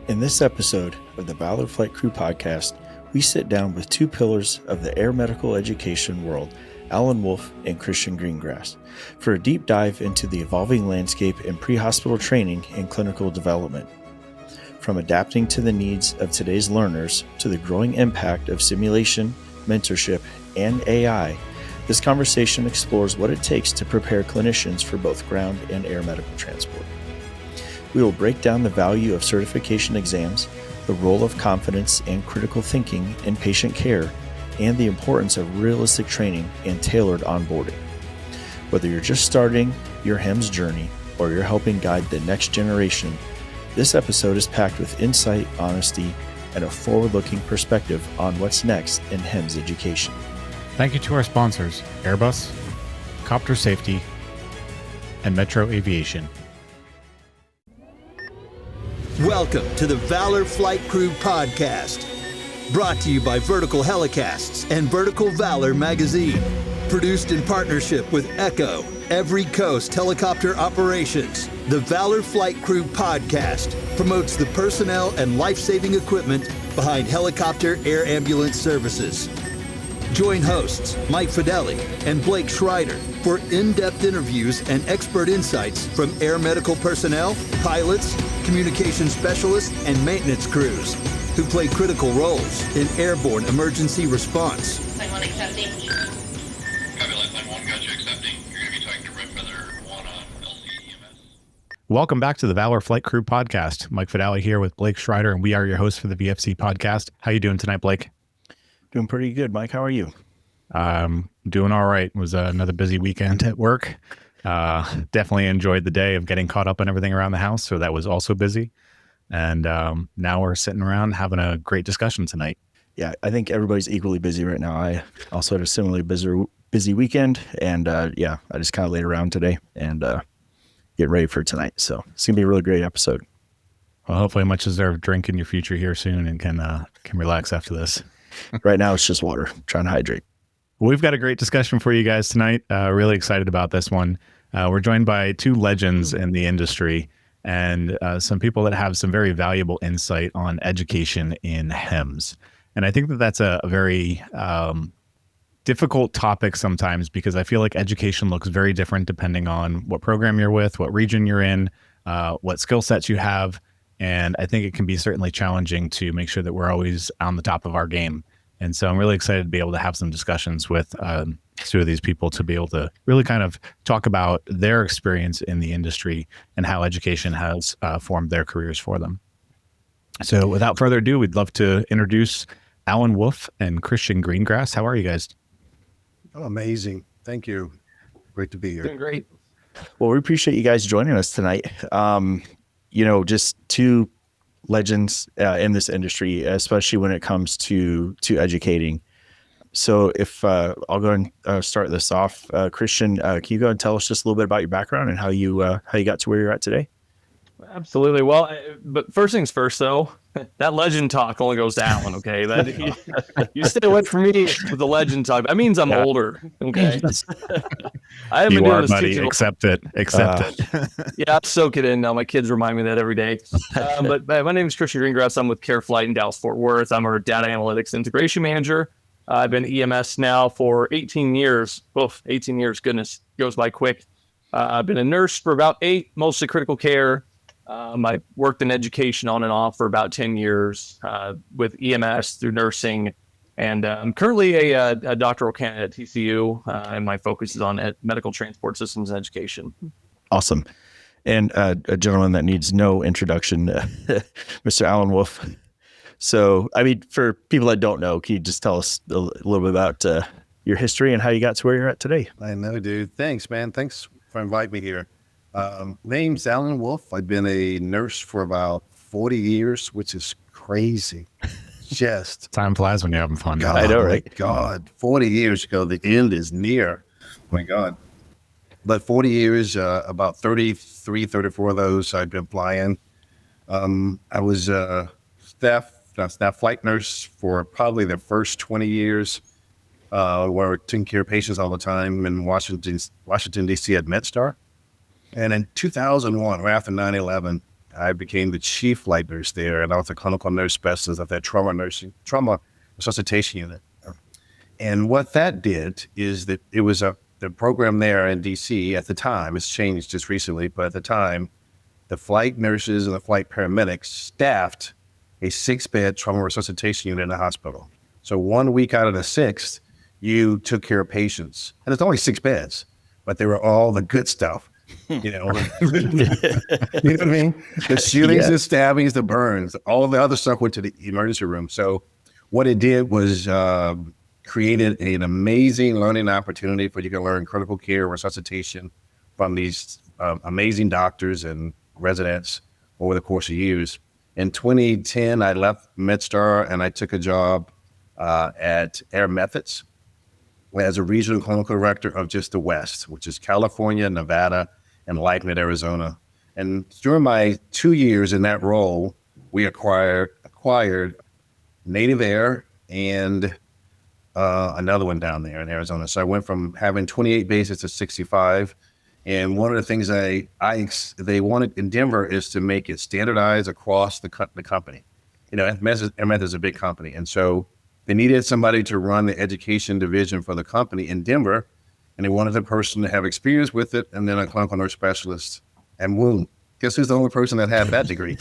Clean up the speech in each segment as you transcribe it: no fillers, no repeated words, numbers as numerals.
In this episode of the Valor Flight Crew Podcast, we sit down with two pillars of the air medical education world, Alan Wolfe and Christian Greengrass, for a deep dive into the evolving landscape in pre-hospital training and clinical development. From adapting to the needs of today's learners to the growing impact of simulation, mentorship, and AI, this conversation explores what it takes to prepare clinicians for both ground and air medical transport. We will break down the value of certification exams, the role of confidence and critical thinking in patient care, and the importance of realistic training and tailored onboarding. Whether you're just starting your HEMS journey or you're helping guide the next generation, this episode is packed with insight, honesty, and a forward-looking perspective on what's next in HEMS education. Thank you to our sponsors, Airbus, Copter Safety, and Metro Aviation. Welcome to the Valor Flight Crew Podcast, brought to you by Vertical Helicasts and Vertical Valor Magazine. Produced in partnership with Echo, Every Coast Helicopter Operations. The Valor Flight Crew Podcast promotes the personnel and life-saving equipment behind helicopter air ambulance services. Join hosts Mike Fadale and Blake Shrider for in-depth interviews and expert insights from air medical personnel, pilots, communication specialists, and maintenance crews who play critical roles in airborne emergency response. Line 1 accepting. Copy, line 1, gotcha, accepting. You're going to be talking to Red Feather 1 on LCEMS. Welcome back to the Valor Flight Crew Podcast. Mike Fadale here with Blake Shrider, and we are your hosts for the VFC podcast. How you doing tonight, Blake? Doing pretty good, Mike. How are you? Doing all right. It was another busy weekend at work. Definitely enjoyed the day of getting caught up on everything around the house, so that was also busy. And now we're sitting around having a great discussion tonight. Yeah, I think everybody's equally busy right now. I also had a similarly busy weekend, and I just kind of laid around today and get ready for tonight. So it's gonna be a really great episode. Well, hopefully a much deserved drink in your future here soon, and can relax after this. Right now, it's just water. Trying to hydrate. We've got a great discussion for you guys tonight. Really excited about this one. We're joined by two legends in the industry and some people that have some very valuable insight on education in HEMS. And I think that that's a very difficult topic sometimes, because I feel like education looks very different depending on what program you're with, what region you're in, what skill sets you have. And I think it can be certainly challenging to make sure that we're always on the top of our game. And so I'm really excited to be able to have some discussions with two of these people to be able to really kind of talk about their experience in the industry and how education has formed their careers for them. So without further ado, we'd love to introduce Alan Wolfe and Christian Greengrass. How are you guys? Oh, amazing. Thank you. Great to be here. Doing great. Well, we appreciate you guys joining us tonight. Just two legends in this industry, especially when it comes to educating. So if I'll go and start this off, Christian, can you go and tell us just a little bit about your background and how you got to where you're at today? Absolutely. Well, but first things first, though, that legend talk only goes to Alan, okay? You stay away from me with the legend talk. That means I'm older, okay? I haven't been doing this buddy. Accept it. Yeah, soak it in now. My kids remind me of that every day. But my name is Christian Greengrass. I'm with Care Flight in Dallas-Fort Worth. I'm our data analytics integration manager. I've been EMS now for 18 years. Oof, 18 years, goodness, goes by quick. I've been a nurse for about 8, mostly critical care. I worked in education on and off for about 10 years with EMS through nursing, and I'm currently a doctoral candidate at TCU, and my focus is on medical transport systems and education. Awesome. And a gentleman that needs no introduction, Mr. Alan Wolfe. So, for people that don't know, can you just tell us a little bit about your history and how you got to where you're at today? I know, dude. Thanks, man. Thanks for inviting me here. Name's Alan Wolfe. I've been a nurse for about 40 years, which is crazy. Just time flies when you're having fun. I know, right? God, 40 years ago, the end is near. Oh my God. But 40 years, about 33, 34 of those I've been flying. I was a staff flight nurse for probably the first 20 years, where I taking care of patients all the time in Washington, D.C. at MedStar. And in 2001, right after 9/11, I became the chief flight nurse there, and I was a clinical nurse specialist of that trauma resuscitation unit. And what that did is that it was the program there in DC at the time, it's changed just recently, but at the time, the flight nurses and the flight paramedics staffed a 6-bed trauma resuscitation unit in the hospital. So 1 week out of the 6th, you took care of patients. And it's only 6 beds, but they were all the good stuff. You know, you know what I mean? The shootings, the stabbings, the burns, all the other stuff went to the emergency room. So what it did was created an amazing learning opportunity for you to learn critical care resuscitation from these amazing doctors and residents over the course of years. In 2010, I left MedStar and I took a job at Air Methods as a regional clinical director of just the West, which is California, Nevada, and Lightning, Arizona. And during my 2 years in that role, we acquired Native Air and another one down there in Arizona. So I went from having 28 bases to 65. And one of the things they wanted in Denver is to make it standardized across the company. You know, Air Methods is a big company. And so they needed somebody to run the education division for the company in Denver. And they wanted the person to have experience with it, and then a clinical nurse specialist. And boom, guess who's the only person that had that degree?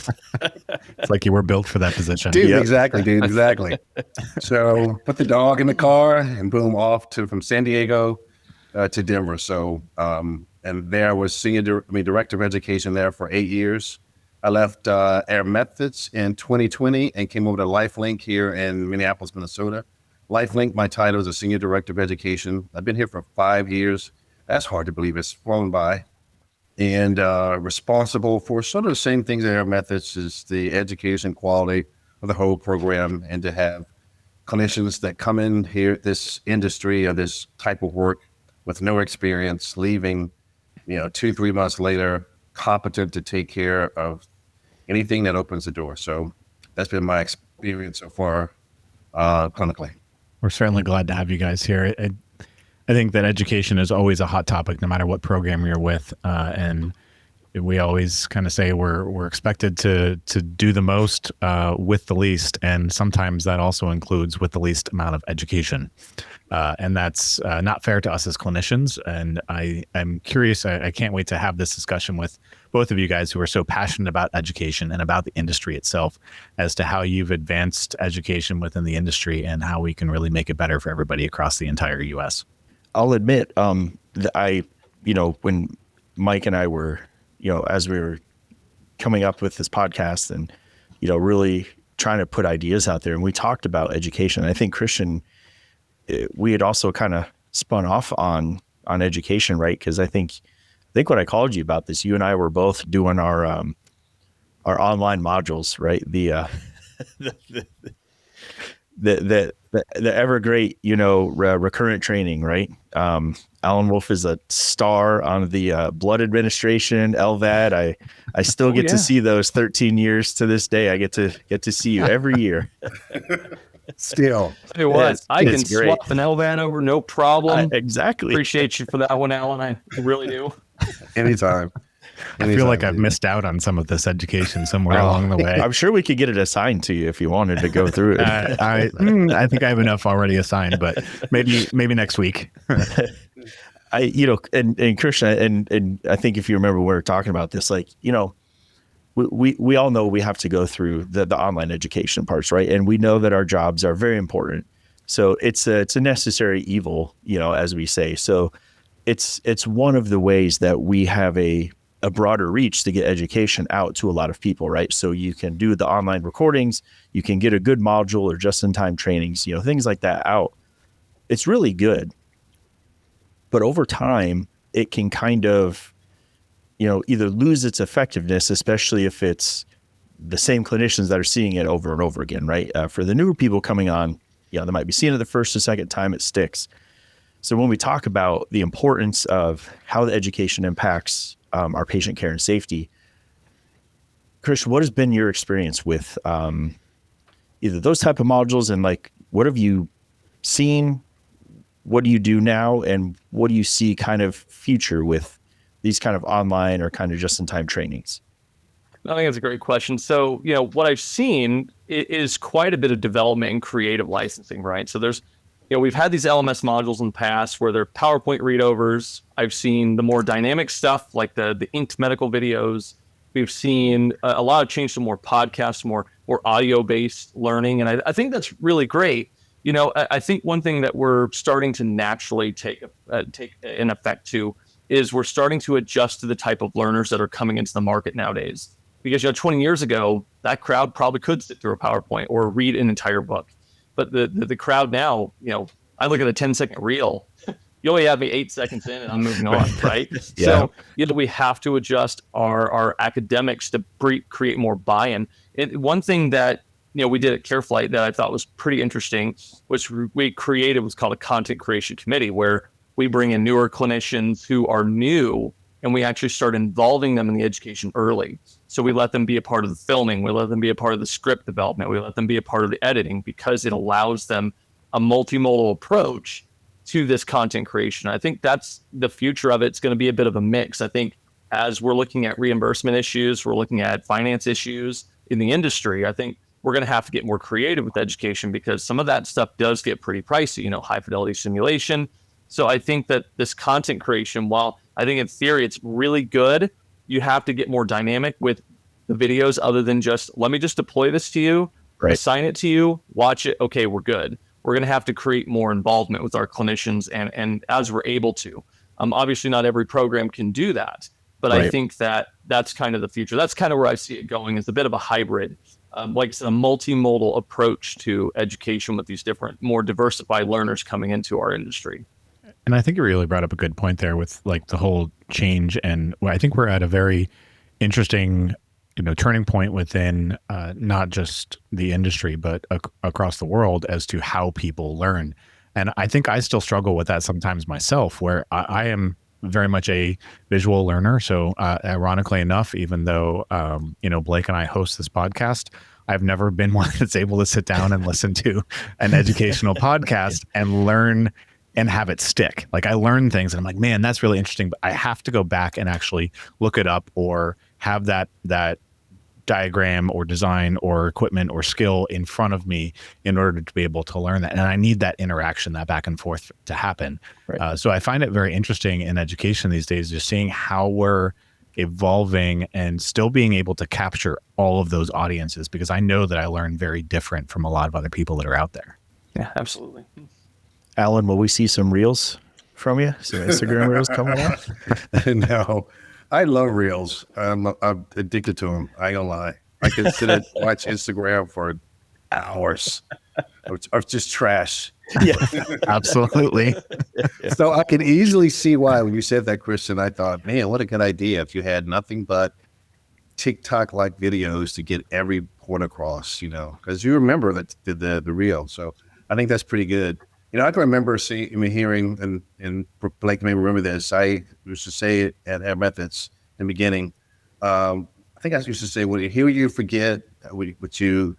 It's like you were built for that position. Dude, exactly, dude, exactly. So put the dog in the car and boom, off from San Diego to Denver. So, and there I was director of education there for 8 years. I left Air Methods in 2020 and came over to LifeLink here in Minneapolis, Minnesota. LifeLink, my title is a senior director of education. I've been here for 5 years. That's hard to believe. It's flown by. And responsible for sort of the same things at Air Methods is the education quality of the whole program, and to have clinicians that come in here, this industry or this type of work with no experience, leaving, 2-3 months later, competent to take care of anything that opens the door. So that's been my experience so far clinically. We're certainly glad to have you guys here. I think that education is always a hot topic, no matter what program you're with. And we always kind of say we're expected to do the most with the least. And sometimes that also includes with the least amount of education. And that's not fair to us as clinicians. And I'm curious, I can't wait to have this discussion with both of you guys who are so passionate about education and about the industry itself, as to how you've advanced education within the industry and how we can really make it better for everybody across the entire U.S. I'll admit, when Mike and I were, as we were coming up with this podcast and, really trying to put ideas out there, and we talked about education. I think Christian, we had also kind of spun off on education, right? Because I think when I called you about this, you and I were both doing our online modules, right? The ever great, recurrent training, right? Alan Wolfe is a star on the blood administration, LVAD. I still get to see those 13 years to this day. I get to see you every year. Still. Tell you what, I can swap an LVAD over, no problem. Exactly. Appreciate you for that one, Alan. I really do. Anytime. I feel like I've missed out on some of this education somewhere along the way. I'm sure we could get it assigned to you if you wanted to go through it. I think I have enough already assigned, but maybe next week. And Christian, and I think if you remember, we were talking about this, we all know we have to go through the online education parts, right? And we know that our jobs are very important. So it's a necessary evil, as we say. So it's one of the ways that we have a broader reach to get education out to a lot of people, right? So you can do the online recordings, you can get a good module or just-in-time trainings, things like that out. It's really good. But over time, it can kind of, either lose its effectiveness, especially if it's the same clinicians that are seeing it over and over again, right? For the newer people coming on, they might be seeing it the first or second time, it sticks. So when we talk about the importance of how the education impacts our patient care and safety, Christian, what has been your experience with either those type of modules, and what have you seen? What do you do now? And what do you see kind of future with these kind of online or kind of just-in-time trainings? I think that's a great question. So, what I've seen is quite a bit of development in creative licensing, right? So we've had these LMS modules in the past where they're PowerPoint readovers. I've seen the more dynamic stuff like the inked medical videos. We've seen a lot of change to more podcasts, more audio-based learning. And I think that's really great. I think one thing that we're starting to naturally take an effect to is we're starting to adjust to the type of learners that are coming into the market nowadays. Because 20 years ago, that crowd probably could sit through a PowerPoint or read an entire book. But the crowd now, I look at a 10-second reel. You only have me 8 seconds in and I'm moving on, right? Yeah. So we have to adjust our academics to create more buy-in. One thing that we did at CareFlight that I thought was pretty interesting, which we created, was called a content creation committee, where we bring in newer clinicians who are new and we actually start involving them in the education early. So we let them be a part of the filming, we let them be a part of the script development, we let them be a part of the editing, because it allows them a multimodal approach to this content creation. I think that's the future of it. It's going to be a bit of a mix. I think as we're looking at reimbursement issues, we're looking at finance issues in the industry, I think we're going to have to get more creative with education, because some of that stuff does get pretty pricey, high fidelity simulation. So I think that this content creation, while I think in theory it's really good, you have to get more dynamic with the videos, other than just, let me just deploy this to you, Right. assign it to you, watch it. Okay, we're good. We're going to have to create more involvement with our clinicians, and as we're able to. Obviously, not every program can do that, but Right. I think that's kind of the future. That's kind of where I see it going, is a bit of a hybrid, like I said, a multimodal approach to education with these different, more diversified learners coming into our industry. And I think you really brought up a good point there with like the whole change. And I think we're at a very interesting, turning point within not just the industry, but across the world as to how people learn. And I think I still struggle with that sometimes myself, where I am very much a visual learner. So ironically enough, even though, Blake and I host this podcast, I've never been one that's able to sit down and listen to an educational podcast and learn and have it stick. Like, I learn things and I'm like, man, that's really interesting, but I have to go back and actually look it up, or have that diagram or design or equipment or skill in front of me in order to be able to learn that. And I need that interaction, that back and forth to happen. Right. So I find it very interesting in education these days, just seeing how we're evolving and still being able to capture all of those audiences, because I know that I learn very different from a lot of other people that are out there. Yeah, absolutely. Alan, will we see some reels from you? Some Instagram reels coming out? No, I love reels. I'm addicted to them. I ain't gonna lie. I can sit and watch Instagram for hours of just trash. Yeah, Absolutely. So I can easily see why, when you said that, Christian, I thought, man, what a good idea if you had nothing but TikTok-like videos to get every point across, because you remember the reel. So I think that's pretty good. I can remember hearing, and Blake may remember this. I used to say it at Air Methods in the beginning. I think I used to say, "What you hear, you forget. What you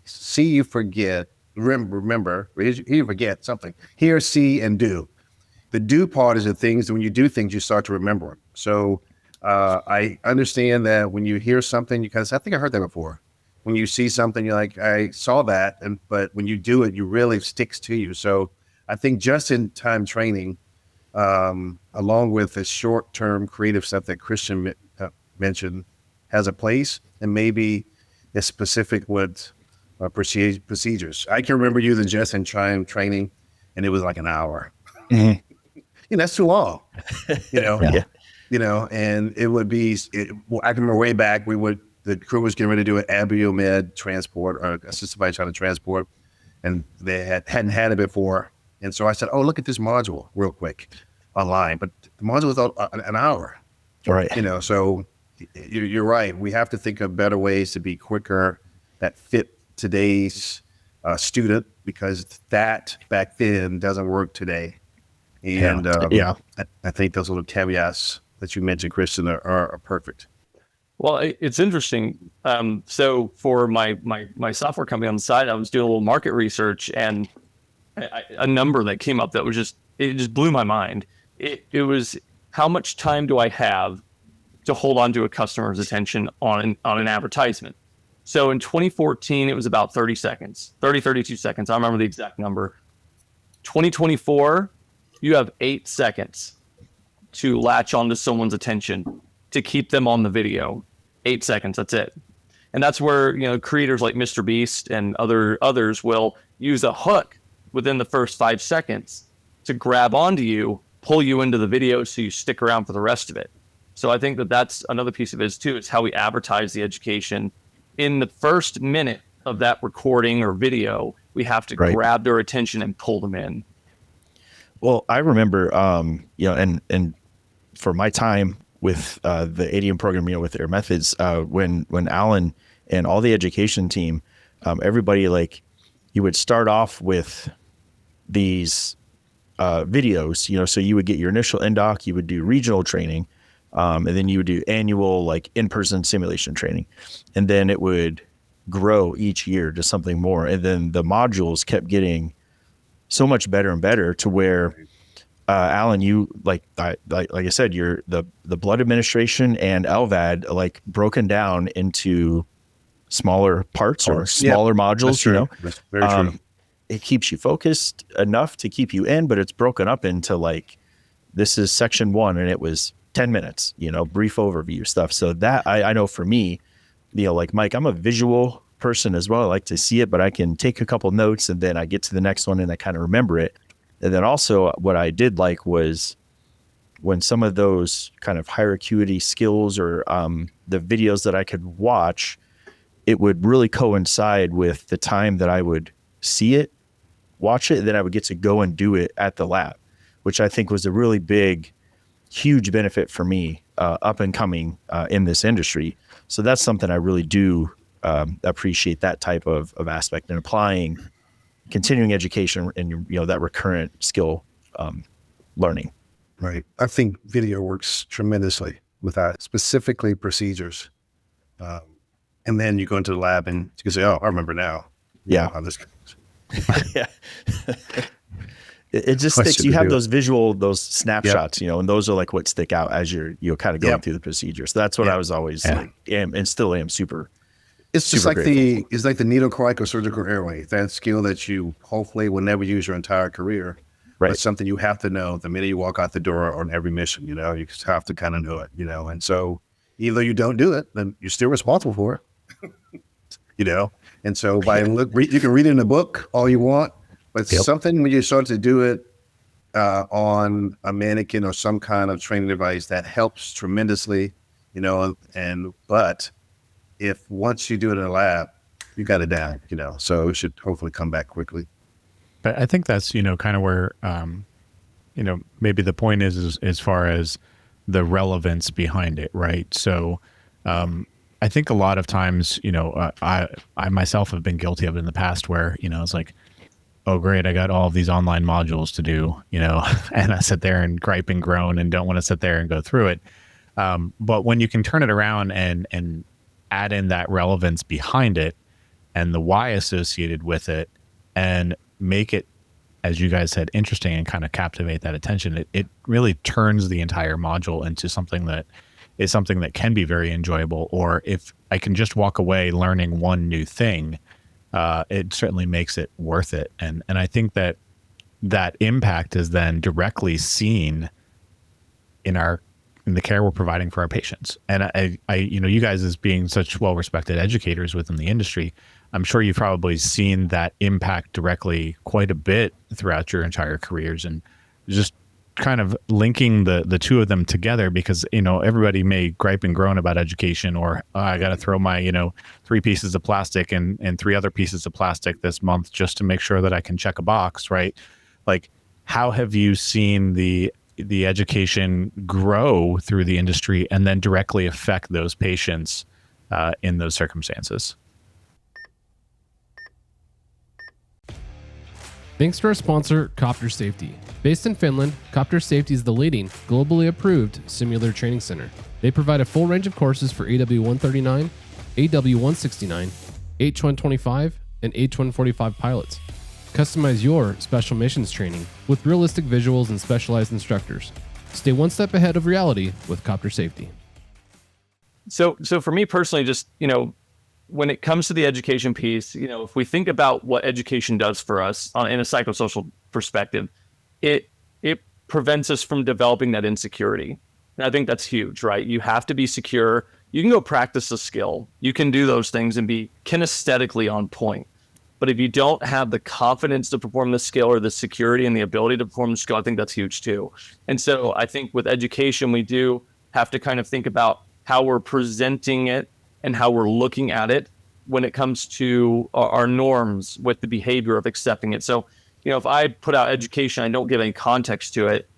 see, you forget. Remember, you forget something. Hear, see, and do. The do part is the things. When you do things, you start to remember them. So I understand that when you hear something, I think I heard that before. When you see something, you're like, I saw that, but when you do it, you really sticks to you. So I think just-in-time training, along with the short-term creative stuff that Christian mentioned, has a place, and maybe it's specific with procedures. I can remember using just-in-time training, and it was like an hour. Mm-hmm. That's too long. Yeah. And it would be. I can remember way back the crew was getting ready to do an Abiomed transport, or assisted by trying to transport, and they hadn't had it before. And so I said, "Oh, look at this module real quick online." But the module was an hour. Right. So you're right. We have to think of better ways to be quicker that fit today's student, because that back then doesn't work today. And I think those little caveats that you mentioned, Christian, are perfect. Well, it's interesting. So for my software company on the side, I was doing a little market research, and a number that came up that was just blew my mind. It was, how much time do I have to hold on to a customer's attention on an advertisement. So in 2014, it was about 32 seconds. I don't remember the exact number. 2024, you have 8 seconds to latch onto someone's attention, to keep them on the video. 8 seconds, that's it. And that's where, creators like Mr. Beast and others will use a hook within the first 5 seconds to grab onto you, pull you into the video so you stick around for the rest of it. So I think that that's another piece of it too, is how we advertise the education. In the first minute of that recording or video, we have to grab their attention and pull them in. Well, I remember, and for my time with the ADM program, with Air Methods, when Alan and all the education team, everybody, you would start off with these videos, so you would get your initial NDOC, you would do regional training, and then you would do annual in-person simulation training, and then it would grow each year to something more, and then the modules kept getting so much better and better to where Alan, you like I said, you're the blood administration and LVAD broken down into smaller parts or smaller modules. That's very true. It keeps you focused enough to keep you in, but it's broken up into this is section 1 and it was 10 minutes, brief overview stuff. So that I know for me, Mike, I'm a visual person as well. I like to see it, but I can take a couple notes and then I get to the next one and I kind of remember it. And then also what I did was when some of those kind of higher acuity skills or the videos that I could watch, it would really coincide with the time that I would see it, watch it, and then I would get to go and do it at the lab, which I think was a really big, huge benefit for me up and coming in this industry. So that's something I really do appreciate, that type of aspect, and applying continuing education and that recurrent skill learning. Right. I think video works tremendously with that, specifically procedures. And then you go into the lab and you can say, "Oh, I remember now." Yeah. How this goes. Yeah. It just sticks. You have those those snapshots, and those are what stick out as you're kind of going through the procedure. So that's what I was always and still am super. It's just super grateful. it's like the needle cryosurgical airway, that skill that you hopefully will never use your entire career. Right. But something you have to know the minute you walk out the door on every mission. You just have to kind of know it. And so either you don't do it, then you're still responsible for it. And so you can read it in a book all you want, but something when you start to do it on a mannequin or some kind of training device, that helps tremendously, but if once you do it in a lab, you got it down, so it should hopefully come back quickly. But I think that's, kind of where, maybe the point is as far as the relevance behind it. Right. So, I think a lot of times, I myself have been guilty of it in the past where, it's like, oh, great, I got all of these online modules to do, and I sit there and gripe and groan and don't want to sit there and go through it. But when you can turn it around and add in that relevance behind it and the why associated with it and make it, as you guys said, interesting and kind of captivate that attention, it really turns the entire module into something that is something that can be very enjoyable. Or if I can just walk away learning one new thing, it certainly makes it worth it. And I think that impact is then directly seen in the care we're providing for our patients. And I you guys as being such well-respected educators within the industry, I'm sure you've probably seen that impact directly quite a bit throughout your entire careers, and just kind of linking the two of them together, because, everybody may gripe and groan about education, or I got to throw my, 3 pieces of plastic and 3 other pieces of plastic this month just to make sure that I can check a box, right? How have you seen the education grow through the industry and then directly affect those patients in those circumstances? Thanks to our sponsor, Copter Safety. Based in Finland, Copter Safety is the leading, globally approved simulator training center. They provide a full range of courses for AW139, AW169, H125, and H145 pilots. Customize your special missions training with realistic visuals and specialized instructors. Stay one step ahead of reality with Copter Safety. So for me personally, just, when it comes to the education piece, if we think about what education does for us in a psychosocial perspective, it prevents us from developing that insecurity. And I think that's huge, right? You have to be secure. You can go practice a skill. You can do those things and be kinesthetically on point. But if you don't have the confidence to perform the skill or the security and the ability to perform the skill, I think that's huge too. And so I think with education, we do have to kind of think about how we're presenting it and how we're looking at it when it comes to our norms with the behavior of accepting it. So, if I put out education, I don't give any context to it,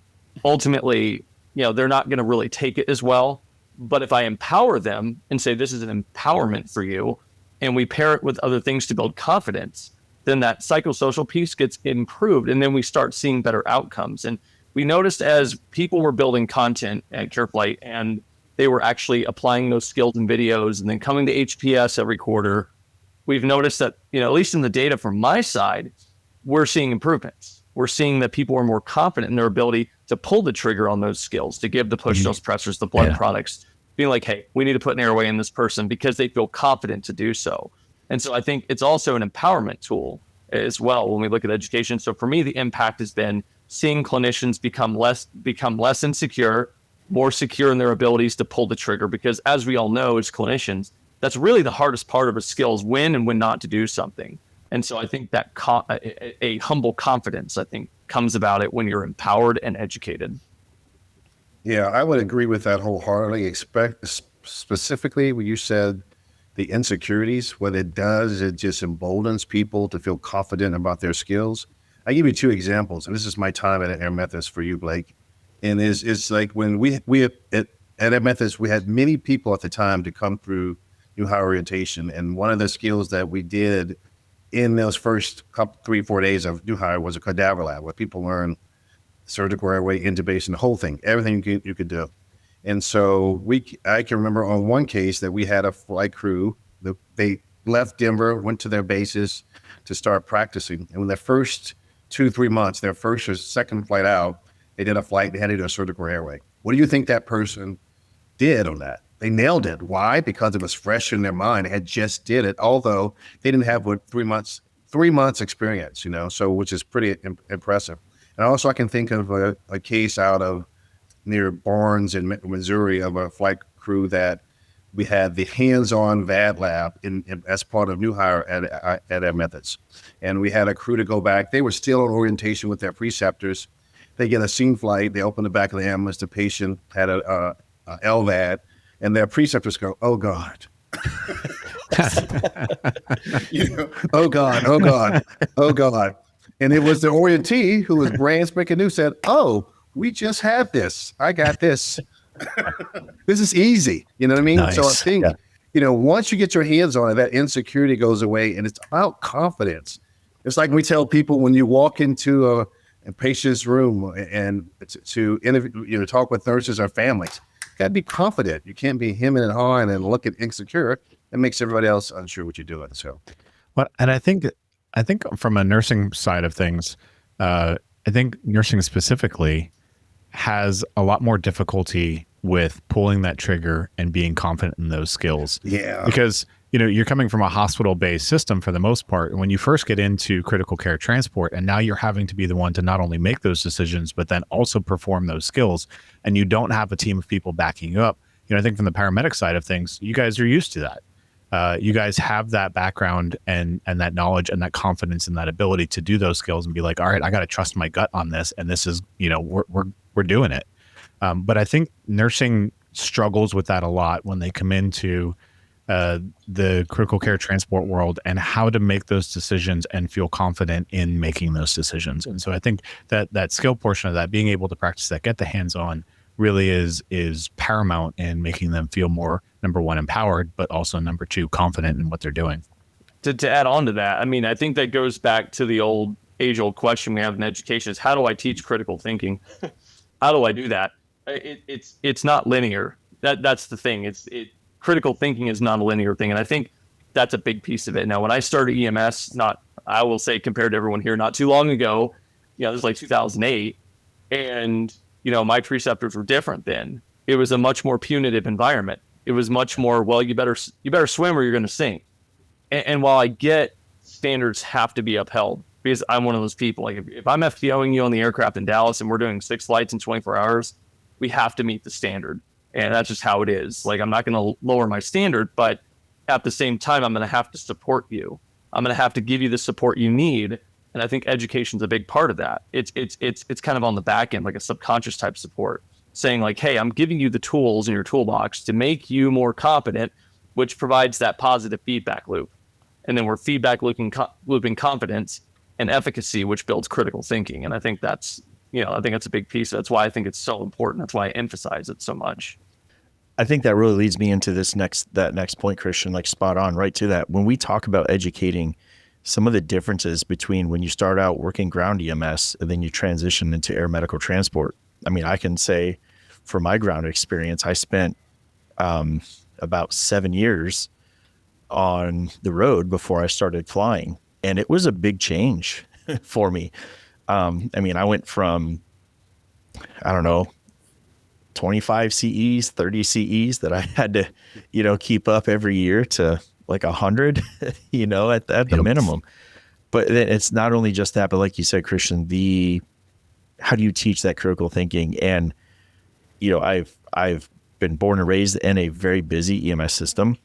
ultimately, they're not going to really take it as well. But if I empower them and say, this is an empowerment for you, and we pair it with other things to build confidence, then that psychosocial piece gets improved. And then we start seeing better outcomes. And we noticed as people were building content at CareFlight and they were actually applying those skills in videos and then coming to HPS every quarter, we've noticed that, at least in the data from my side, we're seeing improvements. We're seeing that people are more confident in their ability to pull the trigger on those skills, to give the push dose pressors, the blood products, being like, hey, we need to put an airway in this person because they feel confident to do so. And so I think it's also an empowerment tool as well when we look at education. So for me, the impact has been seeing clinicians become less insecure, more secure in their abilities to pull the trigger. Because as we all know, as clinicians, that's really the hardest part of a skill is when and when not to do something. And so I think that a humble confidence, I think, comes about it when you're empowered and educated. Yeah, I would agree with that wholeheartedly. Specifically when you said the insecurities, what it does, it just emboldens people to feel confident about their skills. I give you two examples, and this is my time at Air Methods for you, Blake. And it's like when we at Air Methods, we had many people at the time to come through new hire orientation. And one of the skills that we did in those first 3-4 days of new hire was a cadaver lab, where people learn surgical airway, intubation, the whole thing, everything you could do. And so I can remember on one case that we had a flight crew, they left Denver, went to their bases to start practicing. And in their first 2-3 months, their first or second flight out, they did a flight, they had to do a surgical airway. What do you think that person did on that? They nailed it. Why? Because it was fresh in their mind. They had just did it, although they didn't have 3 months experience, so which is pretty impressive. And also I can think of a case out of near Barnes in Missouri of a flight crew that we had the hands-on VAD lab as part of new hire at Air Methods. And we had a crew to go back. They were still on orientation with their preceptors. They get a scene flight. They open the back of the ambulance. The patient had a LVAD, and their preceptors go, "Oh God." Oh God, oh God, oh God. And it was the orientee who was brand spanking new said, "Oh, we just had this. I got this. This is easy." You know what I mean? Nice. So I think, once you get your hands on it, that insecurity goes away, and it's about confidence. It's like we tell people when you walk into a patient's room and to interview, talk with nurses or families, you got to be confident. You can't be hemming and hawing and looking insecure. That makes everybody else unsure what you're doing. So, well, and I think from a nursing side of things, I think nursing specifically has a lot more difficulty with pulling that trigger and being confident in those skills. Yeah. Because, you're coming from a hospital-based system for the most part. And when you first get into critical care transport, and now you're having to be the one to not only make those decisions, but then also perform those skills, and you don't have a team of people backing you up. I think from the paramedic side of things, you guys are used to that. You guys have that background and that knowledge and that confidence and that ability to do those skills and be like, all right, I got to trust my gut on this. And this is, we're doing it. But I think nursing struggles with that a lot when they come into the critical care transport world and how to make those decisions and feel confident in making those decisions. And so I think that skill portion of that, being able to practice that, get the hands on, really is paramount in making them feel more, number one, empowered, but also number two, confident in what they're doing. To add on to that, I think that goes back to the age-old question we have in education is, how do I teach critical thinking? How do I do that? It's not linear. That's the thing. Critical thinking is not a linear thing. And I think that's a big piece of it. Now, when I started EMS, I will say compared to everyone here, not too long ago, this was like 2008. And, my preceptors were different then. It was a much more punitive environment. It was much more, well, you better swim or you're going to sink. And while I get standards have to be upheld, because I'm one of those people, like if I'm FTOing you on the aircraft in Dallas and we're doing 6 flights in 24 hours, we have to meet the standard. And that's just how it is. Like, I'm not going to lower my standard, but at the same time, I'm going to have to support you. I'm going to have to give you the support you need. And I think education's a big part of that. It's kind of on the back end, like a subconscious type support, saying like, hey, I'm giving you the tools in your toolbox to make you more competent, which provides that positive feedback loop. And then we're feedback looping confidence and efficacy, which builds critical thinking. And I think that's a big piece. That's why I think it's so important. That's why I emphasize it so much. I think that really leads me into that next point, Christian, like spot on, right to that. When we talk about educating, some of the differences between when you start out working ground EMS and then you transition into air medical transport. I mean, I can say for my ground experience, I spent about 7 years on the road before I started flying. And it was a big change for me. I mean, I went from, 25 CEs, 30 CEs that I had to, keep up every year to like 100, at the minimum. But then it's not only just that, but like you said, Christian, how do you teach that critical thinking? And, I've been born and raised in a very busy EMS system,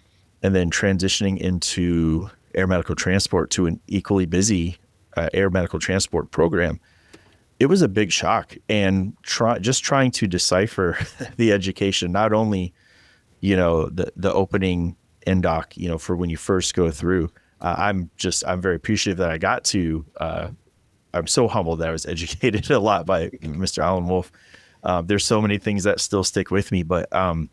and then transitioning into air medical transport to an equally busy air medical transport program. It was a big shock, and trying to decipher the education, not only, the opening NDOC, for when you first go through. I'm very appreciative that I got to, I'm so humbled that I was educated a lot by Mr. Alan Wolfe. There's so many things that still stick with me, but Alan,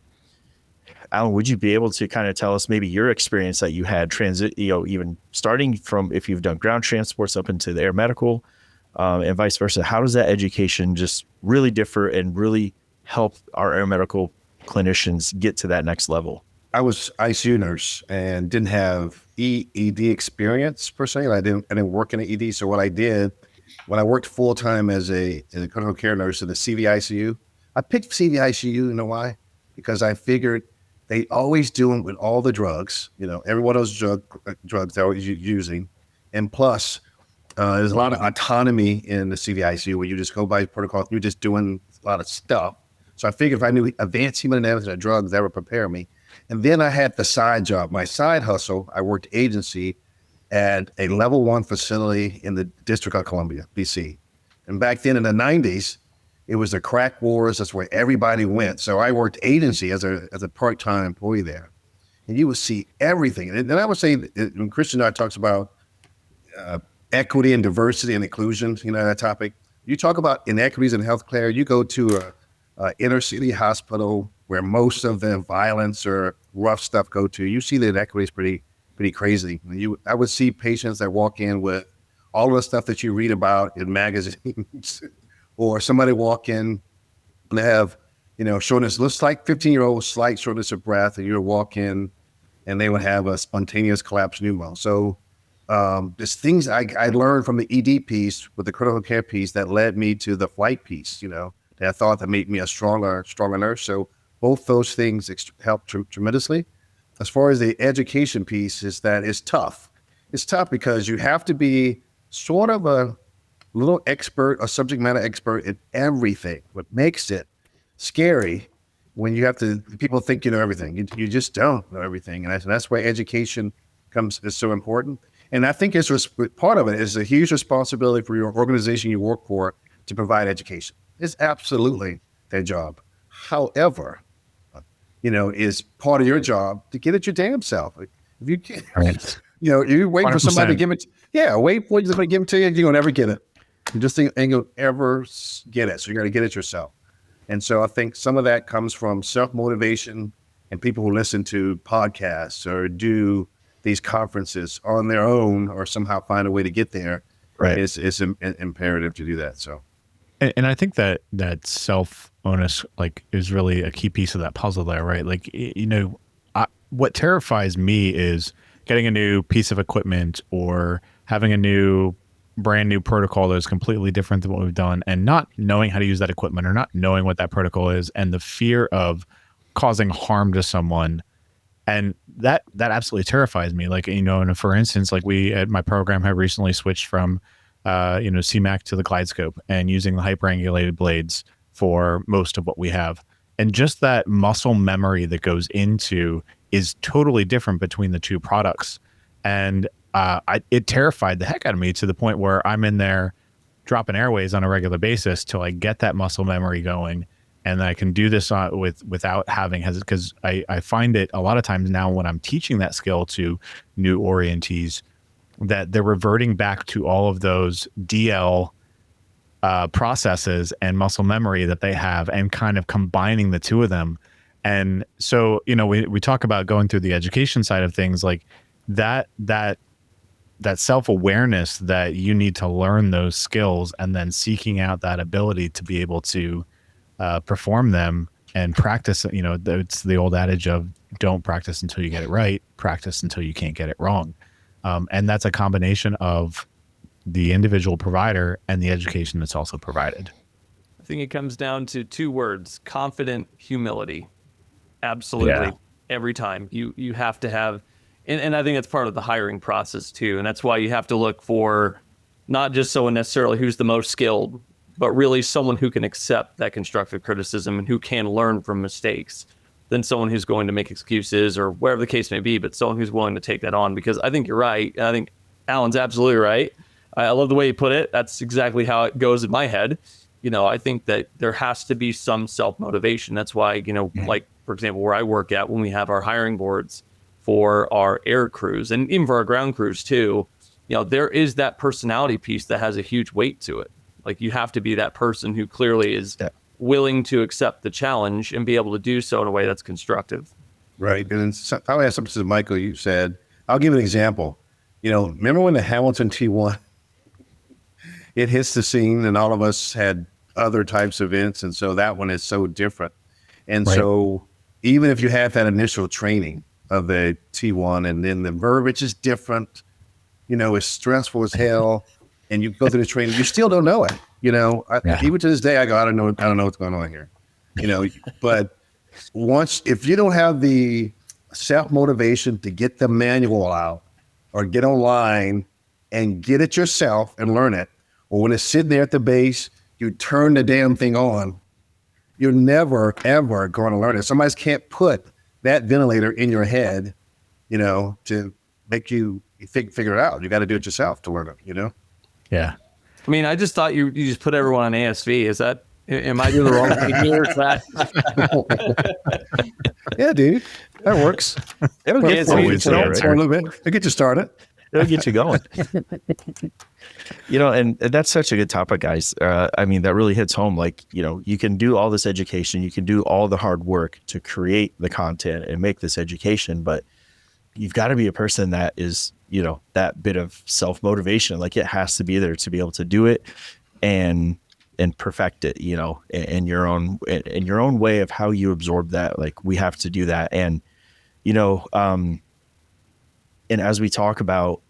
would you be able to kind of tell us maybe your experience that you had even starting from, if you've done ground transports up into the air medical, and vice versa? How does that education just really differ and really help our air medical clinicians get to that next level? I was ICU nurse and didn't have ED experience per se. I didn't work in an ED. So what I did when I worked full time as a critical care nurse in the CVICU, I picked CVICU. You know why? Because I figured they always do it with all the drugs. Every one of those drugs they're always using, and plus there's a lot of autonomy in the CVICU where you just go by protocol. You're just doing a lot of stuff. So I figured if I knew advanced hemodynamics and drugs, that would prepare me. And then I had the side job, my side hustle. I worked agency at a level 1 facility in the District of Columbia, BC. And back then in the 90s, it was the crack wars. That's where everybody went. So I worked agency as a part-time employee there. And you would see everything. And I would say, when Christian and I talks about equity and diversity and inclusion, that topic. You talk about inequities in healthcare, you go to a inner city hospital where most of the violence or rough stuff go to, you see the inequities pretty crazy. I would see patients that walk in with all of the stuff that you read about in magazines, or somebody walk in and they have, shortness, looks like 15-year-old slight shortness of breath, and you walk in and they would have a spontaneous collapse pneumo. So there's things I learned from the ED piece with the critical care piece that led me to the flight piece, that I thought that made me a stronger nurse. So both those things helped tremendously. As far as the education piece, is that it's tough. It's tough because you have to be sort of a little expert, a subject matter expert in everything. What makes it scary when people think you know everything. You just don't know everything. And that's why education is so important. And I think part of it is a huge responsibility for your organization you work for to provide education. It's absolutely their job. However, is part of your job to get it your damn self. If you can't, you wait 100%. For somebody to give it. Wait for somebody to give it to you. You're gonna never get it. You just ain't gonna ever get it. So you're gonna get it yourself. And so I think some of that comes from self-motivation and people who listen to podcasts or do these conferences on their own or somehow find a way to get there. Right. It's imperative to do that. So. And I think that self-onus is really a key piece of that puzzle there, right? What terrifies me is getting a new piece of equipment or having a brand new protocol that is completely different than what we've done, and not knowing how to use that equipment or not knowing what that protocol is, and the fear of causing harm to someone. And that absolutely terrifies me. Like, and for instance, like we at my program have recently switched from, CMAC to the Glide Scope and using the hyperangulated blades for most of what we have. And just that muscle memory that goes into is totally different between the two products. And it terrified the heck out of me to the point where I'm in there dropping airways on a regular basis till I get that muscle memory going. And I can do this without having because I find it a lot of times now when I'm teaching that skill to new orientees that they're reverting back to all of those DL processes and muscle memory that they have and kind of combining the two of them. And so, we talk about going through the education side of things, like that self-awareness that you need to learn those skills and then seeking out that ability to be able to perform them and practice. It's the old adage of don't practice until you get it right, practice until you can't get it wrong. And that's a combination of the individual provider and the education that's also provided. I think it comes down to two words: confident humility. Absolutely. Yeah. Every time you have to have, and I think that's part of the hiring process too. And that's why you have to look for not just someone necessarily who's the most skilled, but really someone who can accept that constructive criticism and who can learn from mistakes, than someone who's going to make excuses or whatever the case may be, but someone who's willing to take that on. Because I think you're right. I think Alan's absolutely right. I love the way you put it. That's exactly how it goes in my head. I think that there has to be some self-motivation. That's why, like, for example, where I work at, when we have our hiring boards for our air crews and even for our ground crews too, there is that personality piece that has a huge weight to it. Like, you have to be that person who clearly is willing to accept the challenge and be able to do so in a way that's constructive. Right. And I'll ask something to Michael. You said, I'll give an example. Remember when the Hamilton T1, it hits the scene and all of us had other types of events. And so that one is so different. And so even if you have that initial training of the T1 and then the verbiage is different, it's stressful as hell. And you go through the training, you still don't know it. Even to this day, I go, I don't know what's going on here. But if you don't have the self-motivation to get the manual out or get online and get it yourself and learn it, or when it's sitting there at the base, you turn the damn thing on, you're never, ever going to learn it. Somebody can't put that ventilator in your head, to make you figure it out. You got to do it yourself to learn it, Yeah. I mean, I just thought you just put everyone on ASV. Is that, am I doing the wrong thing here? Is that? Yeah, dude, that works. It'll get for a little bit. It'll get you started. It'll get you going. And that's such a good topic, guys. That really hits home. Like, you can do all this education, you can do all the hard work to create the content and make this education, but you've got to be a person that is, that bit of self-motivation. Like, it has to be there to be able to do it and perfect it, in your own way of how you absorb that. Like, we have to do that. And, and as we talk about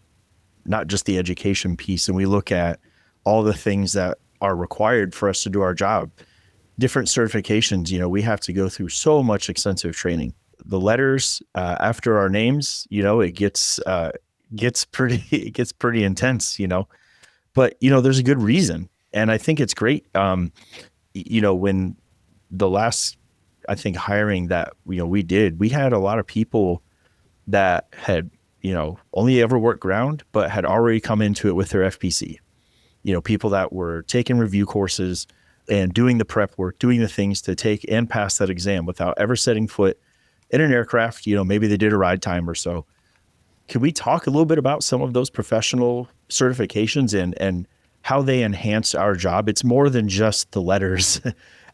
not just the education piece, and we look at all the things that are required for us to do our job, different certifications, we have to go through so much extensive training. The letters after our names, it gets pretty intense, but there's a good reason. And I think it's great. When the last, I think, hiring that, we did, we had a lot of people that had, only ever worked ground, but had already come into it with their FPC, people that were taking review courses and doing the prep work, doing the things to take and pass that exam without ever setting foot in an aircraft. Maybe they did a ride time or so. Can we talk a little bit about some of those professional certifications and how they enhance our job? It's more than just the letters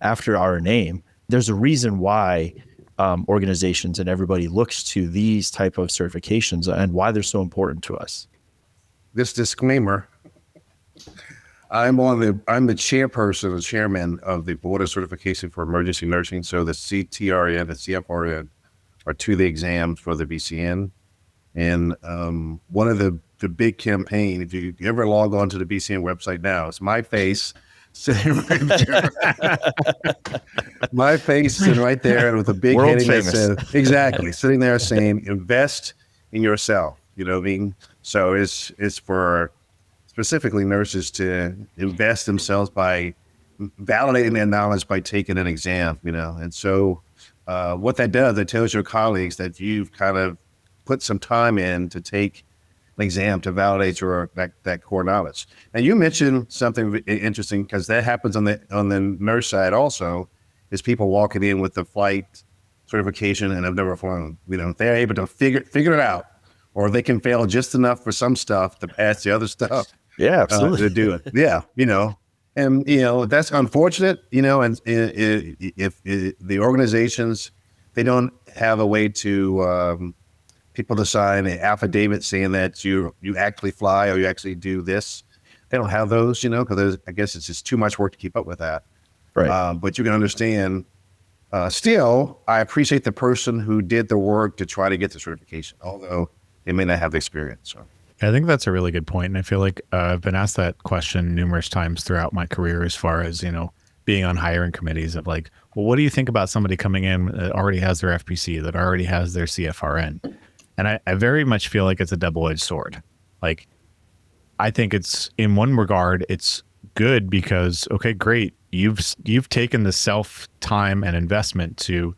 after our name. There's a reason why organizations and everybody looks to these type of certifications and why they're so important to us. This disclaimer, I'm the chairperson, the chairman of the Board of Certification for Emergency Nursing. So the CTRN, the CFRN are two of the exams for the BCN. And one of the big campaign, if you ever log on to the BCN website now, it's my face sitting right there. My face sitting right there with a big World heading that famous. says, exactly, sitting there saying, invest in yourself. You know what I mean? So it's for specifically nurses to invest themselves by validating their knowledge by taking an exam, you know? And so what that does, it tells your colleagues that you've kind of put some time in to take an exam to validate your that core knowledge. Now you mentioned something interesting, because that happens on the nurse side also, is people walking in with the flight certification and have never flown. You know, they're able to figure it out, or they can fail just enough for some stuff to pass the other stuff. Yeah, absolutely. To do it. Yeah, you know, and you know that's unfortunate. You know, and if the organizations, they don't have a way to people to sign an affidavit saying that you actually fly or you actually do this. They don't have those, you know, because I guess it's just too much work to keep up with that. Right. But you can understand. Still, I appreciate the person who did the work to try to get the certification, although they may not have the experience. So. I think that's a really good point. And I feel like I've been asked that question numerous times throughout my career, as far as, you know, being on hiring committees of like, well, what do you think about somebody coming in that already has their FPC, that already has their CFRN? And I very much feel like it's a double-edged sword. Like, I think it's, in one regard, it's good because, okay, great. You've taken the self-time and investment to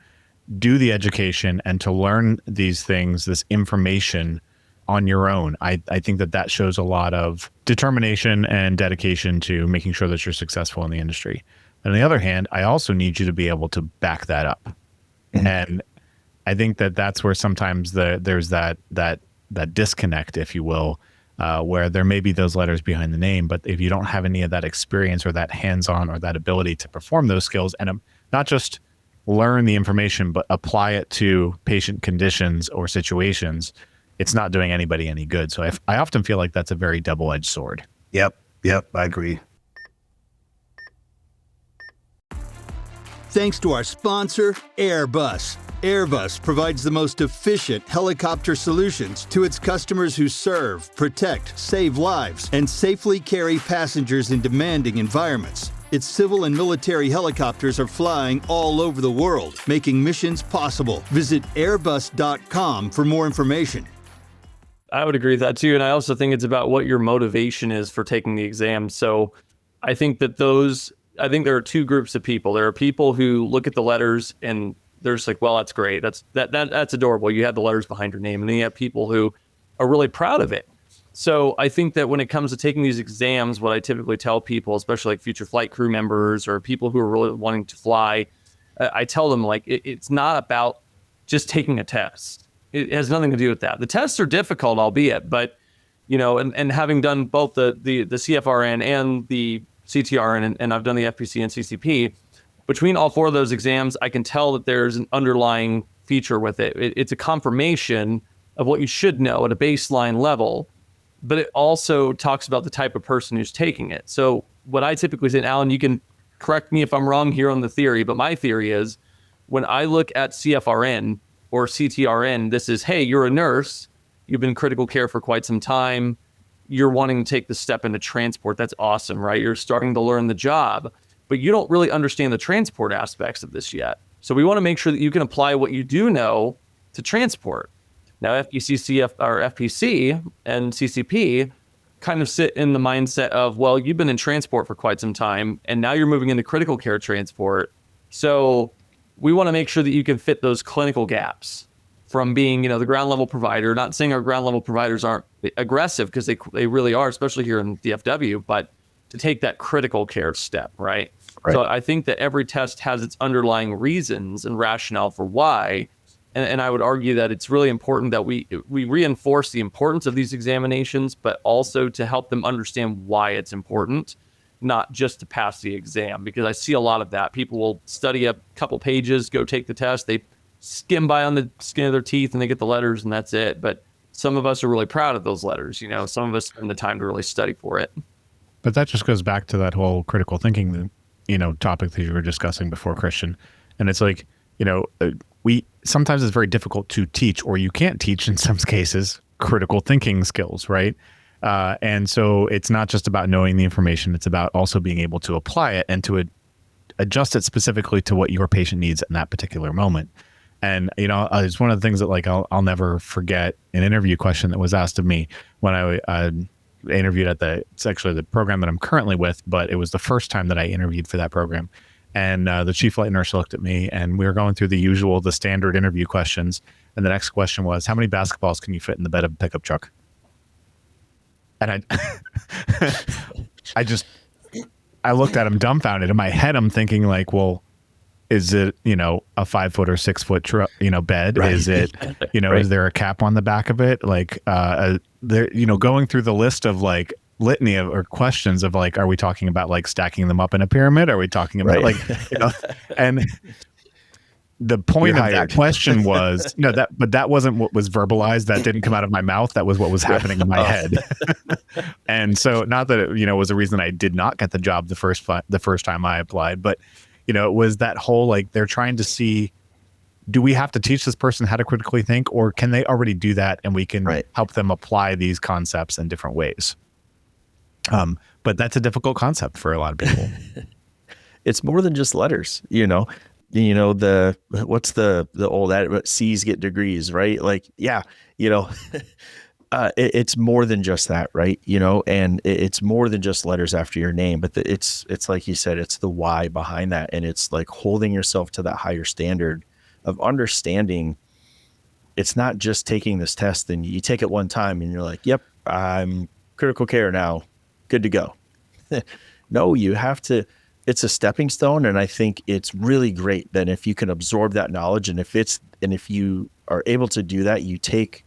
do the education and to learn these things, this information on your own. I think that shows a lot of determination and dedication to making sure that you're successful in the industry. On the other hand, I also need you to be able to back that up. Mm-hmm. And I think that's where sometimes there's that disconnect, if you will, where there may be those letters behind the name, but if you don't have any of that experience or that hands-on or that ability to perform those skills and not just learn the information, but apply it to patient conditions or situations, it's not doing anybody any good. So I often feel like that's a very double-edged sword. Yep, I agree. Thanks to our sponsor, Airbus. Airbus provides the most efficient helicopter solutions to its customers who serve, protect, save lives, and safely carry passengers in demanding environments. Its civil and military helicopters are flying all over the world, making missions possible. Visit airbus.com for more information. I would agree with that too. And I also think it's about what your motivation is for taking the exam. So I think that there are two groups of people. There are people who look at the letters and they're just like, well, that's great. That's adorable. You have the letters behind your name. And then you have people who are really proud of it. So I think that when it comes to taking these exams, what I typically tell people, especially like future flight crew members or people who are really wanting to fly, I tell them like, it's not about just taking a test. It has nothing to do with that. The tests are difficult, albeit, but, you know, and having done both the CFRN and the CTRN, and I've done the FPC and CCP, between all four of those exams, I can tell that there's an underlying feature with it. It's a confirmation of what you should know at a baseline level, but it also talks about the type of person who's taking it. So what I typically say, and Alan, you can correct me if I'm wrong here on the theory, but my theory is when I look at CFRN or CTRN, this is, hey, you're a nurse, you've been in critical care for quite some time, you're wanting to take the step into transport. That's awesome, right? You're starting to learn the job, but you don't really understand the transport aspects of this yet. So we want to make sure that you can apply what you do know to transport. Now, FPC and CCP kind of sit in the mindset of, well, you've been in transport for quite some time, and now you're moving into critical care transport. So we want to make sure that you can fit those clinical gaps from being, you know, the ground level provider. Not saying our ground level providers aren't aggressive, because they really are, especially here in DFW, but to take that critical care step, right? So I think that every test has its underlying reasons and rationale for why. And I would argue that it's really important that we reinforce the importance of these examinations, but also to help them understand why it's important, not just to pass the exam. Because I see a lot of that. People will study a couple pages, go take the test, they skim by on the skin of their teeth and they get the letters and that's it. But some of us are really proud of those letters. You know, some of us spend the time to really study for it. But that just goes back to that whole critical thinking, you know, topic that you were discussing before, Christian. And it's like, you know, sometimes it's very difficult to teach, or you can't teach in some cases, critical thinking skills, right? And so it's not just about knowing the information, it's about also being able to apply it and to adjust it specifically to what your patient needs in that particular moment. And, you know, it's one of the things that like I'll never forget an interview question that was asked of me when I interviewed at it's actually the program that I'm currently with, but it was the first time that I interviewed for that program. And the chief flight nurse looked at me, and we were going through the standard interview questions. And the next question was, how many basketballs can you fit in the bed of a pickup truck? And I looked at him dumbfounded. In my head, I'm thinking like, well, is it, you know, a 5 foot or 6 foot bed? Right. Is it, you know, is there a cap on the back of it? Like, there, you know, going through the list of like litany of or questions of like, are we talking about like stacking them up in a pyramid? Are we talking about like, you know, and the point of that question was, but that wasn't what was verbalized. That didn't come out of my mouth. That was what was happening in my head. And so not that it, you know, was a reason I did not get the job the first time I applied, but you know, it was that whole, like, they're trying to see, do we have to teach this person how to critically think, or can they already do that and we can help them apply these concepts in different ways? But that's a difficult concept for a lot of people. It's more than just letters, you know, what's the old adage, C's get degrees, right? Like, yeah, you know, it's more than just that, right? You know, and it's more than just letters after your name, but it's like you said, it's the why behind that. And it's like holding yourself to that higher standard of understanding. It's not just taking this test and you take it one time and you're like, yep, I'm critical care now, good to go. No, you have to, it's a stepping stone. And I think it's really great that if you can absorb that knowledge, and if you are able to do that, you take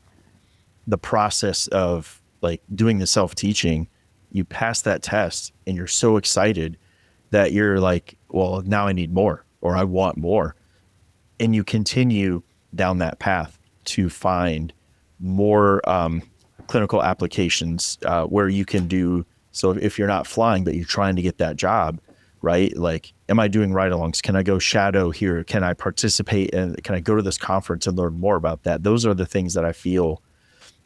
the process of like doing the self-teaching, you pass that test and you're so excited that you're like, well, now I need more, or I want more. And you continue down that path to find more clinical applications where you can do. So if you're not flying, but you're trying to get that job, right? Like, am I doing ride-alongs? Can I go shadow here? Can I participate? And can I go to this conference and learn more about that? Those are the things that I feel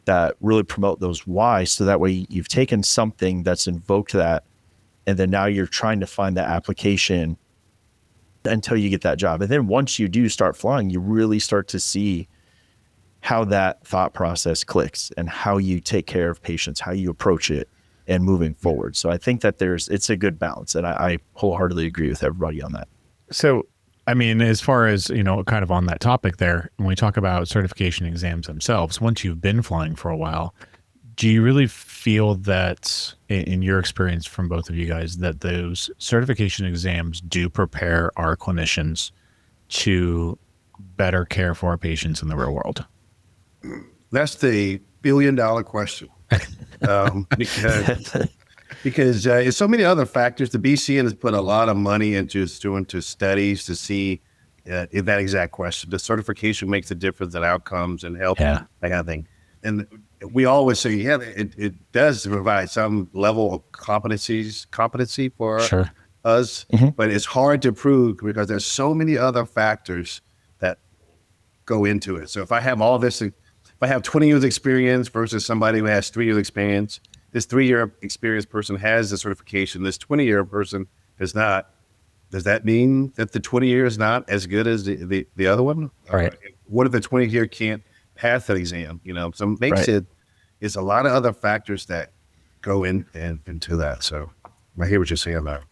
that really promote those whys. So that way you've taken something that's invoked that, and then now you're trying to find that application until you get that job. And then once you do start flying, you really start to see how that thought process clicks and how you take care of patients, how you approach it and moving forward. So I think that it's a good balance. And I wholeheartedly agree with everybody on that. So, I mean, as far as, you know, kind of on that topic there, when we talk about certification exams themselves, once you've been flying for a while, do you really feel that in your experience from both of you guys, that those certification exams do prepare our clinicians to better care for our patients in the real world? That's the billion-dollar question. Because there's so many other factors. The BCN has put a lot of money into studies to see if that exact question. The certification makes a difference in outcomes and help, that kind of thing. And we always say, it does provide some level of competency for us, but it's hard to prove because there's so many other factors that go into it. So if I have all this, if I have 20 years experience versus somebody who has 3 years experience, this 3-year experienced person has the certification, this 20-year person is not. Does that mean that the 20-year is not as good as the other one? Right. What if the 20-year can't pass that exam? You know, so it makes it's a lot of other factors that go into that. So I hear what you're saying there.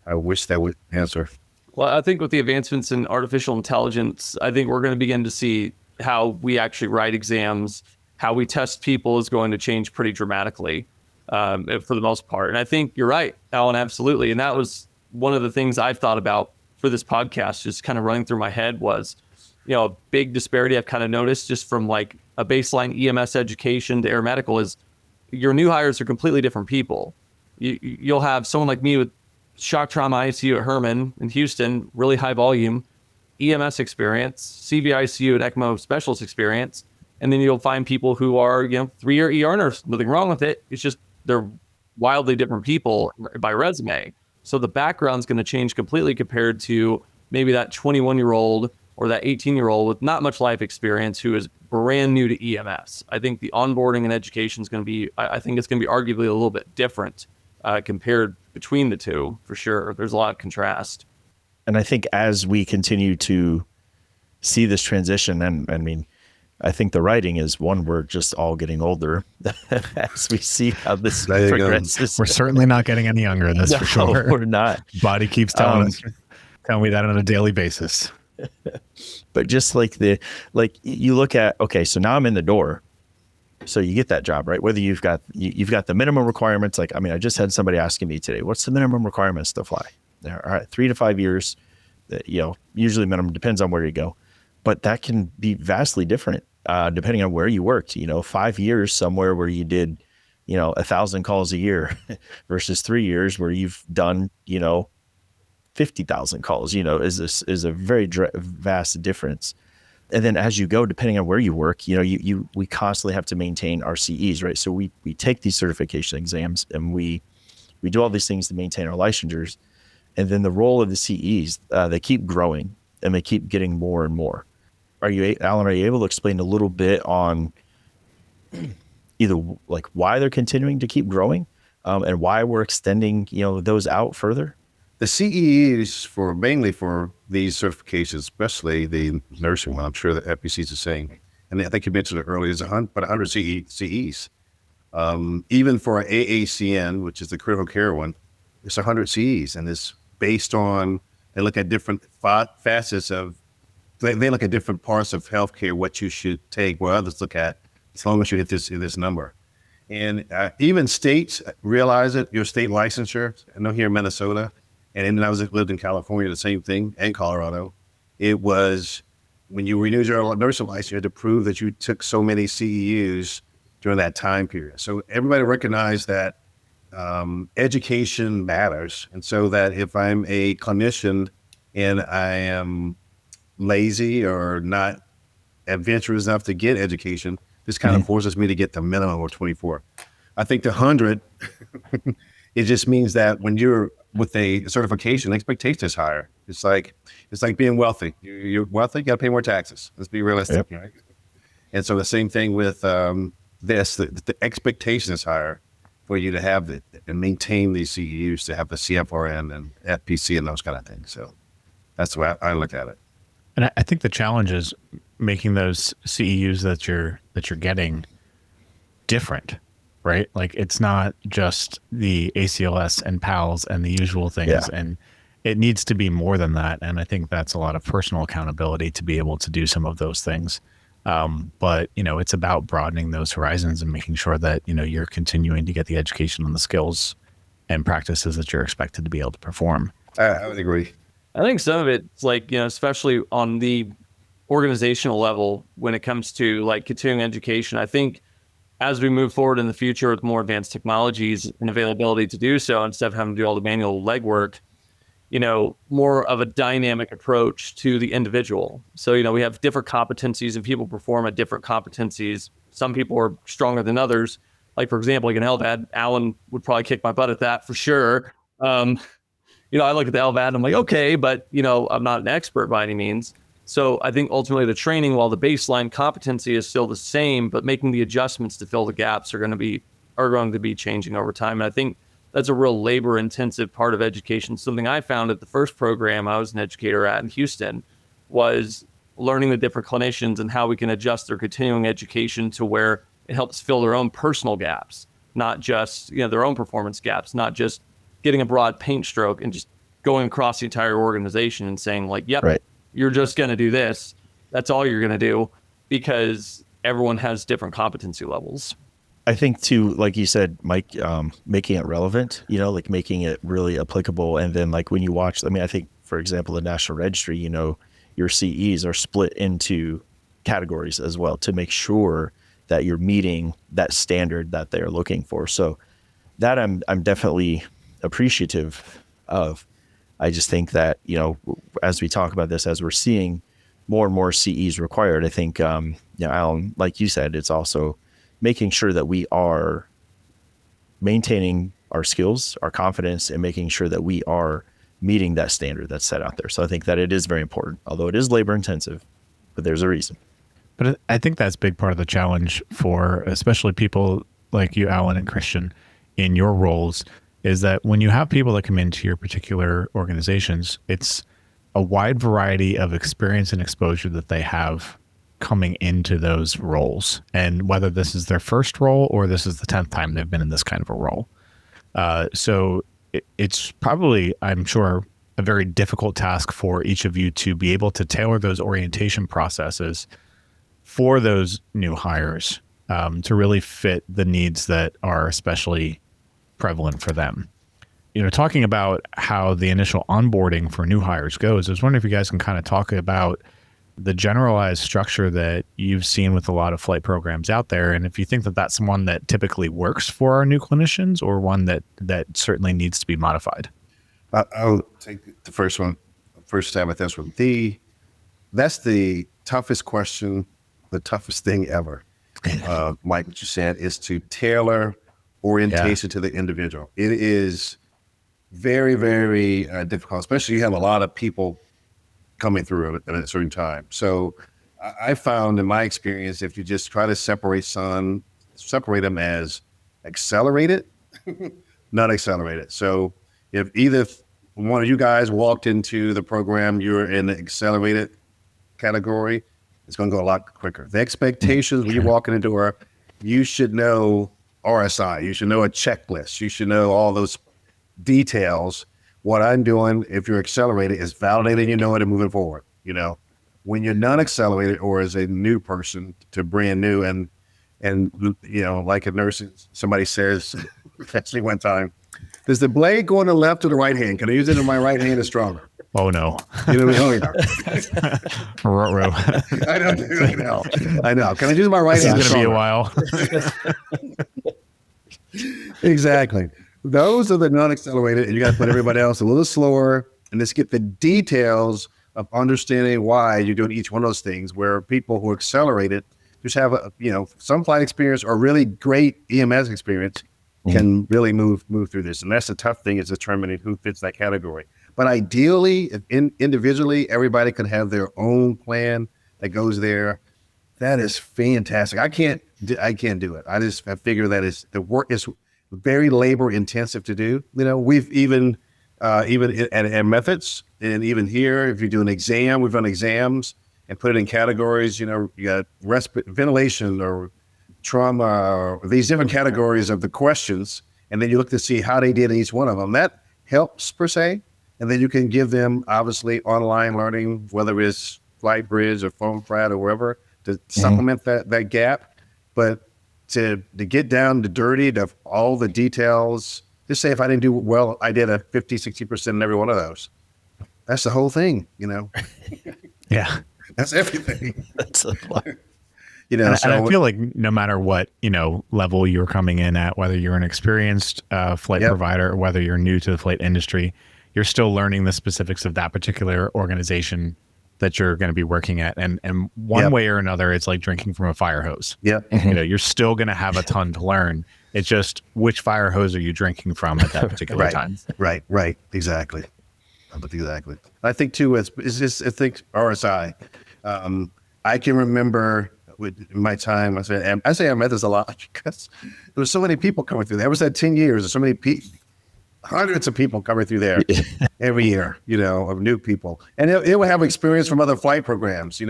I wish that would answer. Well, I think with the advancements in artificial intelligence, I think we're going to begin to see how we actually write exams, how we test people is going to change pretty dramatically for the most part. And I think you're right, Alan, absolutely. And that was one of the things I've thought about for this podcast, just kind of running through my head was, you know, a big disparity I've kind of noticed just from like a baseline EMS education to air medical is your new hires are completely different people. You'll have someone like me with shock trauma ICU at Herman in Houston, really high volume, EMS experience, CVICU and ECMO specialist experience. And then you'll find people who are, 3-year ER nurse, nothing wrong with it. It's just they're wildly different people by resume. So the background's going to change completely compared to maybe that 21-year-old or that 18-year-old with not much life experience who is brand new to EMS. I think the onboarding and education is going to be, I think it's going to be arguably a little bit different compared between the two, for sure. There's a lot of contrast. And I think as we continue to see this transition, and I mean, I think the writing is one, we're just all getting older as we see how this progresses. We're certainly not getting any younger, that's for sure. We're not. Body keeps telling me that on a daily basis. But just like you look at, okay, so now I'm in the door. So you get that job, right? Whether you've got the minimum requirements, like, I mean, I just had somebody asking me today, what's the minimum requirements to fly? All right, 3 to 5 years, usually minimum, depends on where you go. But that can be vastly different depending on where you worked. 5 years somewhere where you did, 1,000 calls a year versus 3 years where you've done, 50,000 calls, is a very vast difference. And then as you go, depending on where you work, we constantly have to maintain our CEs, right? So we take these certification exams and we do all these things to maintain our licensures. And then the role of the CEs, they keep growing and they keep getting more and more. Alan, are you able to explain a little bit on either like why they're continuing to keep growing and why we're extending, those out further? The CEs mainly for these certifications, especially the nursing one, I'm sure the FPC is the same. And I think you mentioned it earlier, is 100 CEs. Even for an AACN, which is the critical care one, it's 100 CEs, and it's based on, they look at different facets of, they look at different parts of healthcare, what you should take, where others look at, as long as you hit this number. And even states realize it, your state licensure. I know here in Minnesota, and then I lived in California, the same thing, and Colorado. It was when you renewed your nursing license, you had to prove that you took so many CEUs during that time period. So everybody recognized that education matters. And so that if I'm a clinician and I am lazy or not adventurous enough to get education, this kind of forces me to get the minimum or 24. I think the 100, it just means that when you're with a certification, expectation is higher. It's like being wealthy. You're wealthy, you got to pay more taxes. Let's be realistic, right? And so the same thing with this, the expectation is higher for you to have it and maintain these CEUs, to have the CFRN and FPC and those kind of things. So that's the way I look at it. And I think the challenge is making those CEUs that you're getting different, right? Like it's not just the ACLS and PALS and the usual things, and it needs to be more than that. And I think that's a lot of personal accountability to be able to do some of those things. But it's about broadening those horizons and making sure that, you're continuing to get the education and the skills and practices that you're expected to be able to perform. I would agree. I think some of it's like, especially on the organizational level, when it comes to like continuing education, I think as we move forward in the future with more advanced technologies and availability to do so, instead of having to do all the manual legwork, more of a dynamic approach to the individual. So, we have different competencies and people perform at different competencies. Some people are stronger than others. Like, for example, like an LVAD, Alan would probably kick my butt at that for sure. I look at the LVAD and I'm like, okay, but, I'm not an expert by any means. So I think ultimately the training, while the baseline competency is still the same, but making the adjustments to fill the gaps are going to be changing over time. And I think that's a real labor intensive part of education. Something I found at the first program I was an educator at in Houston was learning the different clinicians and how we can adjust their continuing education to where it helps fill their own personal gaps, not just, their own performance gaps, not just getting a broad paint stroke and just going across the entire organization and saying like, yep, right, you're just going to do this. That's all you're going to do, because everyone has different competency levels. I think too, like you said, Mike, making it relevant, like making it really applicable. And then like when you watch, I think, for example, the National Registry, your CEs are split into categories as well to make sure that you're meeting that standard that they're looking for. So that I'm definitely appreciative of. I just think that, as we talk about this, as we're seeing more and more CEs required, I think, Alan, like you said, it's also making sure that we are maintaining our skills, our confidence, and making sure that we are meeting that standard that's set out there. So I think that it is very important, although it is labor intensive, but there's a reason. But I think that's a big part of the challenge for especially people like you, Alan and Christian, in your roles, is that when you have people that come into your particular organizations, it's a wide variety of experience and exposure that they have coming into those roles. And whether this is their first role or this is the 10th time they've been in this kind of a role. So it's probably, I'm sure, a very difficult task for each of you to be able to tailor those orientation processes for those new hires to really fit the needs that are especially prevalent for them. Talking about how the initial onboarding for new hires goes, I was wondering if you guys can kind of talk about the generalized structure that you've seen with a lot of flight programs out there, and if you think that that's one that typically works for our new clinicians or one that certainly needs to be modified. I'll take the first stab at this one. That's the toughest question, the toughest thing ever. Mike, what you said is to tailor orientation to the individual. It is very, very difficult, especially you have a lot of people coming through at a certain time. So I found in my experience, if you just try to separate them as accelerated, not accelerated. So if either one of you guys walked into the program, you're in the accelerated category, it's going to go a lot quicker. The expectations when you walk in the door, you should know RSI, you should know a checklist, you should know all those details. What I'm doing, if you're accelerated, is validating you know it and moving forward. When you're non-accelerated or as a new person to brand new and like a nurse, somebody says, actually one time, does the blade go on the left or the right hand? Can I use it in my right hand or stronger? Oh no. I know. I know. Can I use my right hand? It's going to be a while. Exactly. Those are the non-accelerated, and you got to put everybody else a little slower and just get the details of understanding why you're doing each one of those things, where people who are accelerated just have some flight experience or really great EMS experience can really move through this. And that's the tough thing, is determining who fits that category. But ideally, if individually, everybody could have their own plan that goes there. That is fantastic. I can't do it. I figure that the work is very labor intensive to do. We've even at methods, and even here, if you do an exam, we've done exams and put it in categories. You got ventilation or trauma, or these different categories of the questions, and then you look to see how they did in each one of them. That helps per se, and then you can give them obviously online learning, whether it's FlightBridge or FoamFrat or wherever, to supplement that gap. But to get down to dirty to all the details, just say if I didn't do well, I did a 50, 60% in every one of those. That's the whole thing, Yeah. That's everything. That's a lot. And I feel like no matter what, level you're coming in at, whether you're an experienced flight provider or whether you're new to the flight industry, you're still learning the specifics of that particular organization that you're going to be working at. And one way or another, it's like drinking from a fire hose. Yeah. You're still going to have a ton to learn. It's just which fire hose are you drinking from at that particular time? Right. Exactly. I think too, it's just, I think RSI. I can remember with my time, I say our methods a lot because there were so many people coming through there. There was that 10 years, so many hundreds of people coming through there every year, of new people. And it will have experience from other flight programs,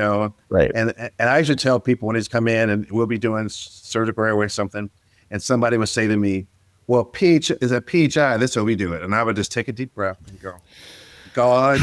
Right. And I should tell people when they come in and we'll be doing surgical airway or something, and somebody would say to me, well, is a PHI, that's how we do it. And I would just take a deep breath and go, God,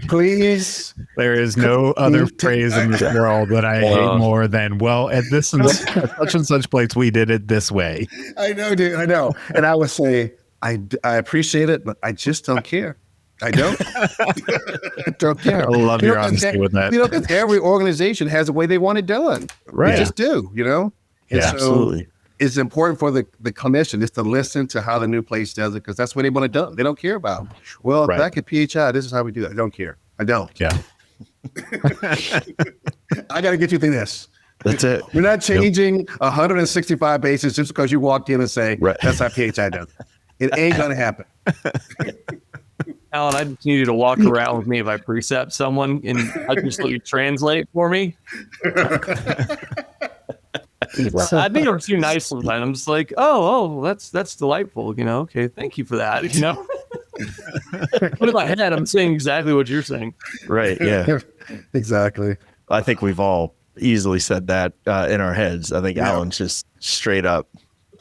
please. There is no other phrase in this world that I hate more than, well, at this and such and such place, we did it this way. I know, dude. I know. And I would say, I appreciate it, but I just don't care. I don't. I don't care. I love your honesty with that. Because every organization has a way they want it done. Right. They just do, And so absolutely. It's important for the clinician just to listen to how the new place does it, because that's what they want it done. They don't care about, back at PHI, this is how we do it. I don't care. I don't. Yeah. I got to get you through this. That's it. We're not changing 165 bases just because you walked in and say, that's how PHI does it. It ain't going to happen. Alan, I just need you to walk around with me if I precept someone and I just let you translate for me. I think I'm too nice sometimes. I'm just like, oh, that's delightful. Okay, thank you for that. But in my head, I'm saying exactly what you're saying. Right. Yeah. Exactly. I think we've all easily said that in our heads. I think Alan's just straight up,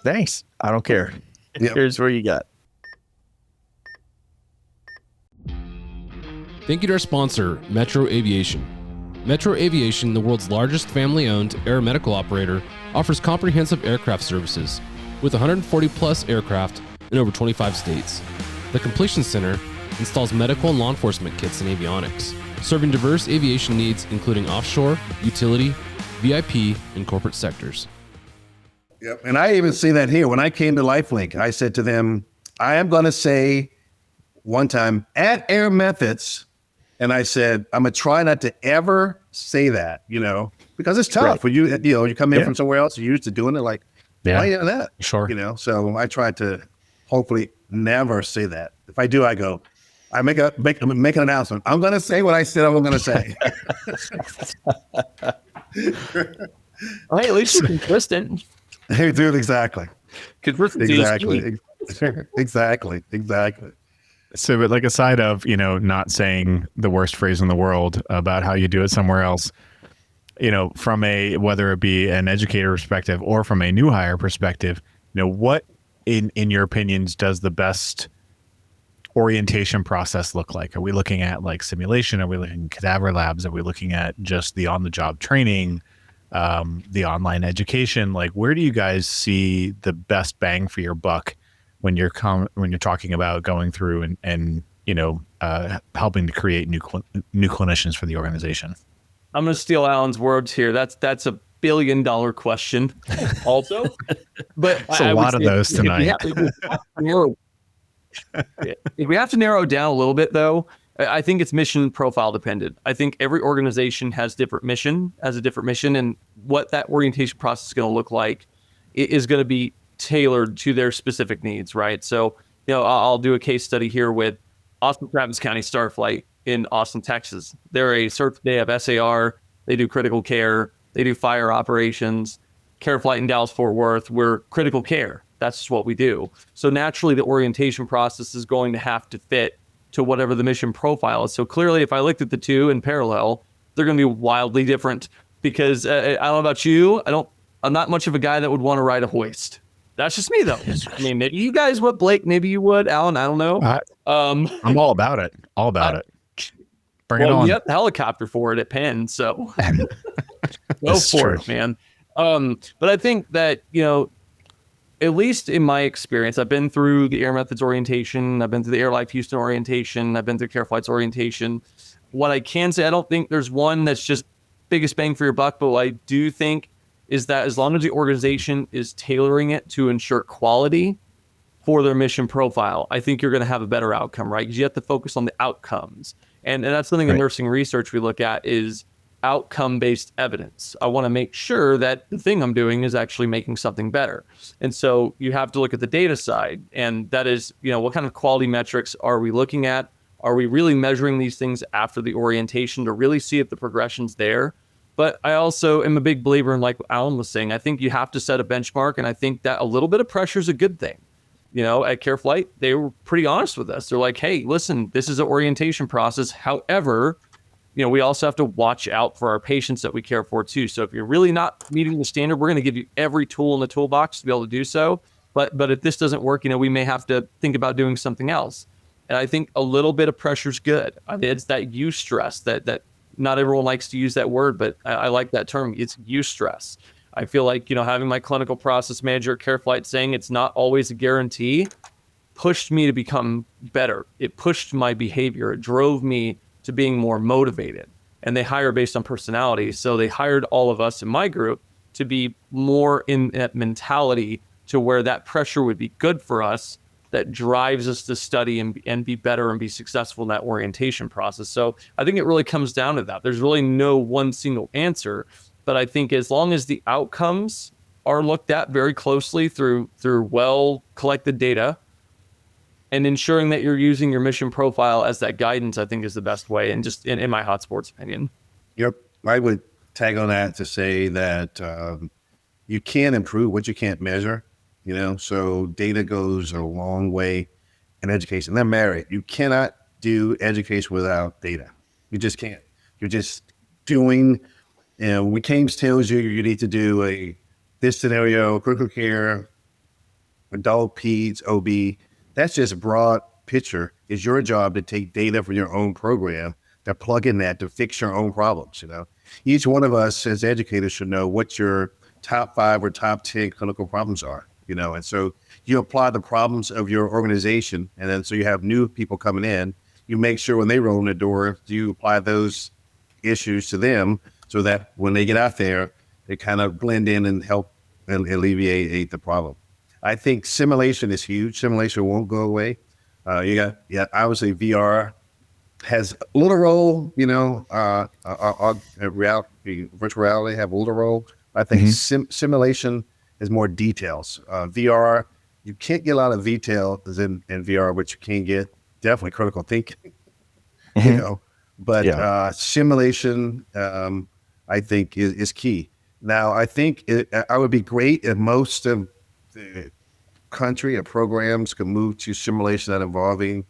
thanks. I don't care. Yep. Here's what you got. Thank you to our sponsor, Metro Aviation. Metro Aviation, the world's largest family-owned air medical operator, offers comprehensive aircraft services with 140 plus aircraft in over 25 states. The Completion Center installs medical and law enforcement kits and avionics, serving diverse aviation needs including offshore, utility, VIP, and corporate sectors. Yep. And I even see that here. When I came to LifeLink, I said to them, I am going to say one time at Air Methods, and I said, I'm going to try not to ever say that, because it's tough. Right. When you come in from somewhere else, you're used to doing it, like, why are you doing that? Sure. So I try to hopefully never say that. If I do, I go, I make an announcement. I'm going to say what I said I'm going to say. Well, hey, at least you're consistent. Hey, dude, exactly. Consistency is key. Exactly. So, but like aside of, not saying the worst phrase in the world about how you do it somewhere else, from whether it be an educator perspective or from a new hire perspective, what in your opinions does the best orientation process look like? Are we looking at like simulation? Are we looking at cadaver labs? Are we looking at just the on-the-job training, the online education? Like, where do you guys see the best bang for your buck when you're talking about going through and helping to create new clinicians for the organization? I'm going to steal Alan's words here. That's a $1 billion question also, but it's a lot of those tonight. If we have to narrow down a little bit though, I think it's mission profile dependent. I think every organization has a different mission, and what that orientation process is going to look like is going to be tailored to their specific needs, right? So, I'll do a case study here with Austin Travis County Starflight in Austin, Texas. They're a cert. They have SAR. They do critical care. They do fire operations. Care Flight in Dallas Fort Worth. We're critical care. That's just what we do. So naturally, the orientation process is going to have to fit to whatever the mission profile is. So clearly, if I looked at the two in parallel, they're going to be wildly different because I don't know about you. I'm not much of a guy that would want to ride a hoist. That's just me, though. I mean, maybe you guys would, Blake. Maybe you would, Alan. I don't know. I'm all about it. it. Bring it on. You have the helicopter for it at Penn, so go for it, man. But I think that, at least in my experience, I've been through the Air Methods orientation. I've been through the Air Life Houston orientation. I've been through Care Flight's orientation. What I can say, I don't think there's one that's just biggest bang for your buck, but what I do think is that as long as the organization is tailoring it to ensure quality for their mission profile, I think you're going to have a better outcome, right? Because you have to focus on the outcomes. And that's something in nursing research we look at is outcome-based evidence. I want to make sure that the thing I'm doing is actually making something better. And so you have to look at the data side. And that is, what kind of quality metrics are we looking at? Are we really measuring these things after the orientation to really see if the progression's there? But I also am a big believer in, like Alan was saying, I think you have to set a benchmark. And I think that a little bit of pressure is a good thing. At Care Flight, they were pretty honest with us. They're like, hey, listen, this is an orientation process. However, we also have to watch out for our patients that we care for too. So if you're really not meeting the standard, we're going to give you every tool in the toolbox to be able to do so. But if this doesn't work, we may have to think about doing something else. And I think a little bit of pressure is good. It's that eustress that not everyone likes to use that word, but I like that term. It's eustress. I feel like, having my clinical process manager at Care Flight saying it's not always a guarantee pushed me to become better. It pushed my behavior. It drove me to being more motivated. And they hire based on personality. So they hired all of us in my group to be more in that mentality to where that pressure would be good for us, that drives us to study and be better and be successful in that orientation process. So I think it really comes down to that. There's really no one single answer, but I think as long as the outcomes are looked at very closely through well collected data, and ensuring that you're using your mission profile as that guidance, I think is the best way. And just in my hot sports opinion. Yep. I would tag on that to say that you can't improve what you can't measure, so data goes a long way in education. They're married. You cannot do education without data. You just can't. You're just doing, when James tells you need to do this scenario, critical care, adult, peds, OB, that's just a broad picture. It's your job to take data from your own program, to plug in that to fix your own problems. Each one of us as educators should know what your top 5 or top 10 clinical problems are, and so you apply the problems of your organization, and then so you have new people coming in, you make sure when they roll in the door, you apply those issues to them so that when they get out there, they kind of blend in and help and alleviate the problem. I think simulation is huge. Simulation won't go away. Obviously VR has a little role, virtual reality have a little role. I think simulation is more details. VR, you can't get a lot of details in VR, but you can get definitely critical thinking, but simulation, I think is key. Now, I think I would be great if most of the country or programs could move to simulation that involving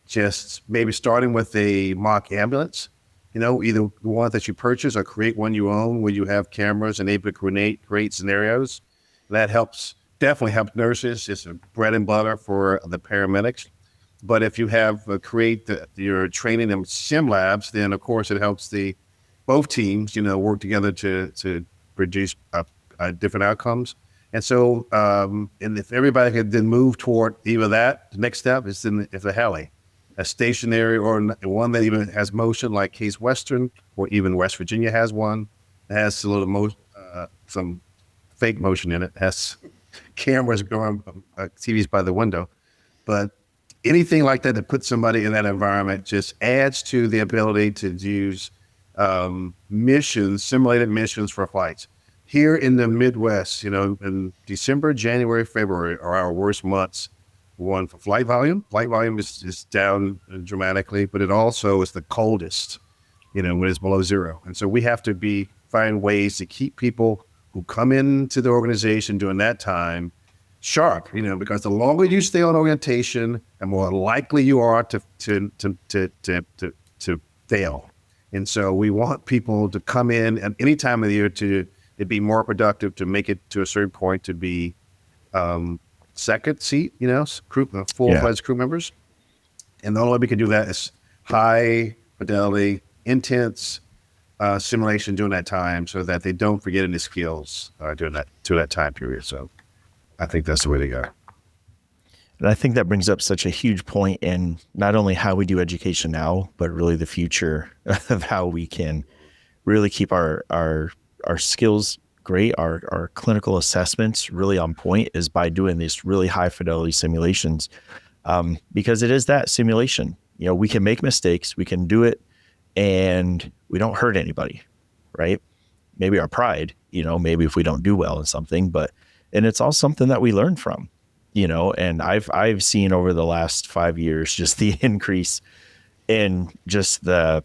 just maybe starting with a mock ambulance, either the one that you purchase or create one you own where you have cameras and able to create scenarios. That definitely helps nurses. It's a bread and butter for the paramedics. But if you have your training in sim labs, then of course it helps both teams, work together to produce different outcomes. And so, and if everybody could then move toward either that, the next step is a heli, a stationary or one that even has motion, like Case Western or even West Virginia has one. It has a little some fake motion in it. It has cameras going, TVs by the window, but anything like that that puts somebody in that environment just adds to the ability to use simulated missions for flights. Here in the Midwest, in December, January, February are our worst months. One for flight volume. Flight volume is down dramatically, but it also is the coldest, when it's below zero. And so we have to find ways to keep people who come into the organization during that time sharp, because the longer you stay on orientation, the more likely you are to fail. And so we want people to come in at any time of the year to be more productive, to make it to a certain point, to be second seat, full-fledged crew members. And the only way we can do that is high fidelity, intense simulation during that time, so that they don't forget any skills during that time period. So I think that's the way to go. And I think that brings up such a huge point in not only how we do education now, but really the future of how we can really keep our skills great, our clinical assessments really on point, is by doing these really high fidelity simulations. Because it is that simulation, we can make mistakes, we can do it, and we don't hurt anybody, right? Maybe our pride, maybe if we don't do well in something, and it's all something that we learn from, and I've seen over the last 5 years, just the increase in just the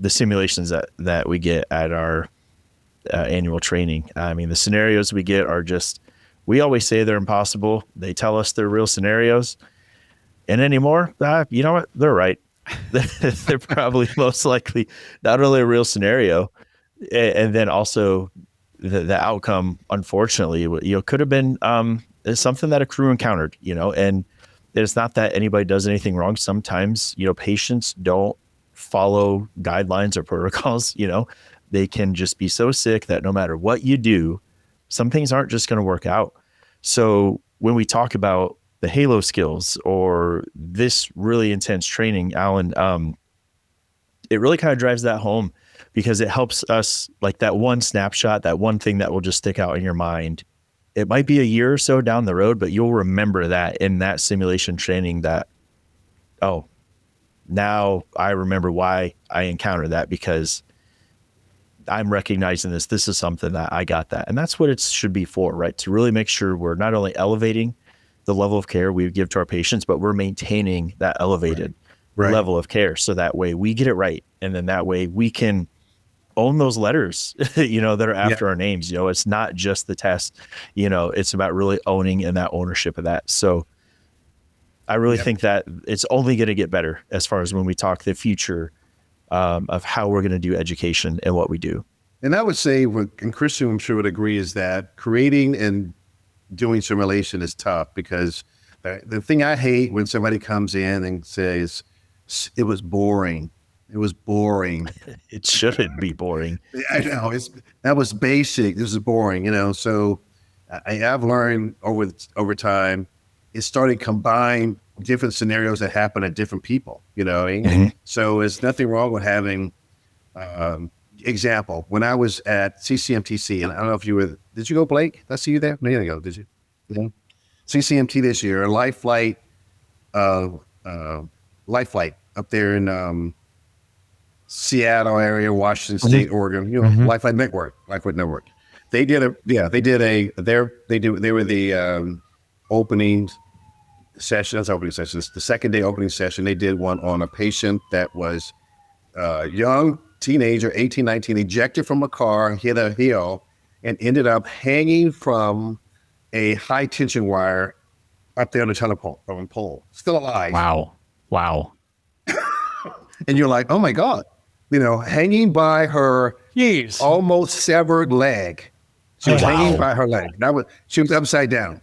simulations that we get at our annual training. I mean, the scenarios we get are we always say they're impossible. They tell us they're real scenarios. And anymore, you know what? They're right. They're probably most likely not only a real scenario, and then also the outcome, unfortunately, could have been something that a crew encountered, and it's not that anybody does anything wrong. Sometimes, patients don't follow guidelines or protocols, they can just be so sick that no matter what you do, some things aren't just going to work out. So when we talk about the Halo skills or this really intense training, Alan, it really kind of drives that home, because it helps us, like that one snapshot, that one thing that will just stick out in your mind. It might be a year or so down the road, but you'll remember that in that simulation training that, now I remember why I encountered that, because I'm recognizing this is something that I got that. And that's what it should be for, right? To really make sure we're not only elevating the level of care we give to our patients, but we're maintaining that elevated level of care. So that way we get it right. And then that way we can own those letters, that are after our names. It's not just the test, it's about really owning and that ownership of that. So I really think that it's only going to get better as far as when we talk the future of how we're going to do education and what we do. And I would say, and Christian, I'm sure would agree, is that creating and doing simulation is tough, because the thing I hate when somebody comes in and says, it was boring. It was boring. It shouldn't be boring. I know. That was basic. This is boring, So I've learned over time, it started combine different scenarios that happen to different people, So there's nothing wrong with having, example, when I was at CCMTC, and I don't know if did you go, Blake? Did I see you there? No, you didn't go, did you? Yeah. CCMT this year, Life Flight up there in Seattle area, Washington State, Oregon, Life Flight Network. They were the opening session. That's opening session. The second day opening session, they did one on a patient that was young teenager, 18, 19, ejected from a car, hit a hill, and ended up hanging from a high tension wire up there on the telephone pole. Still alive. Wow. And you're like, oh my God, hanging by her almost severed leg. She was hanging by her leg. She was upside down.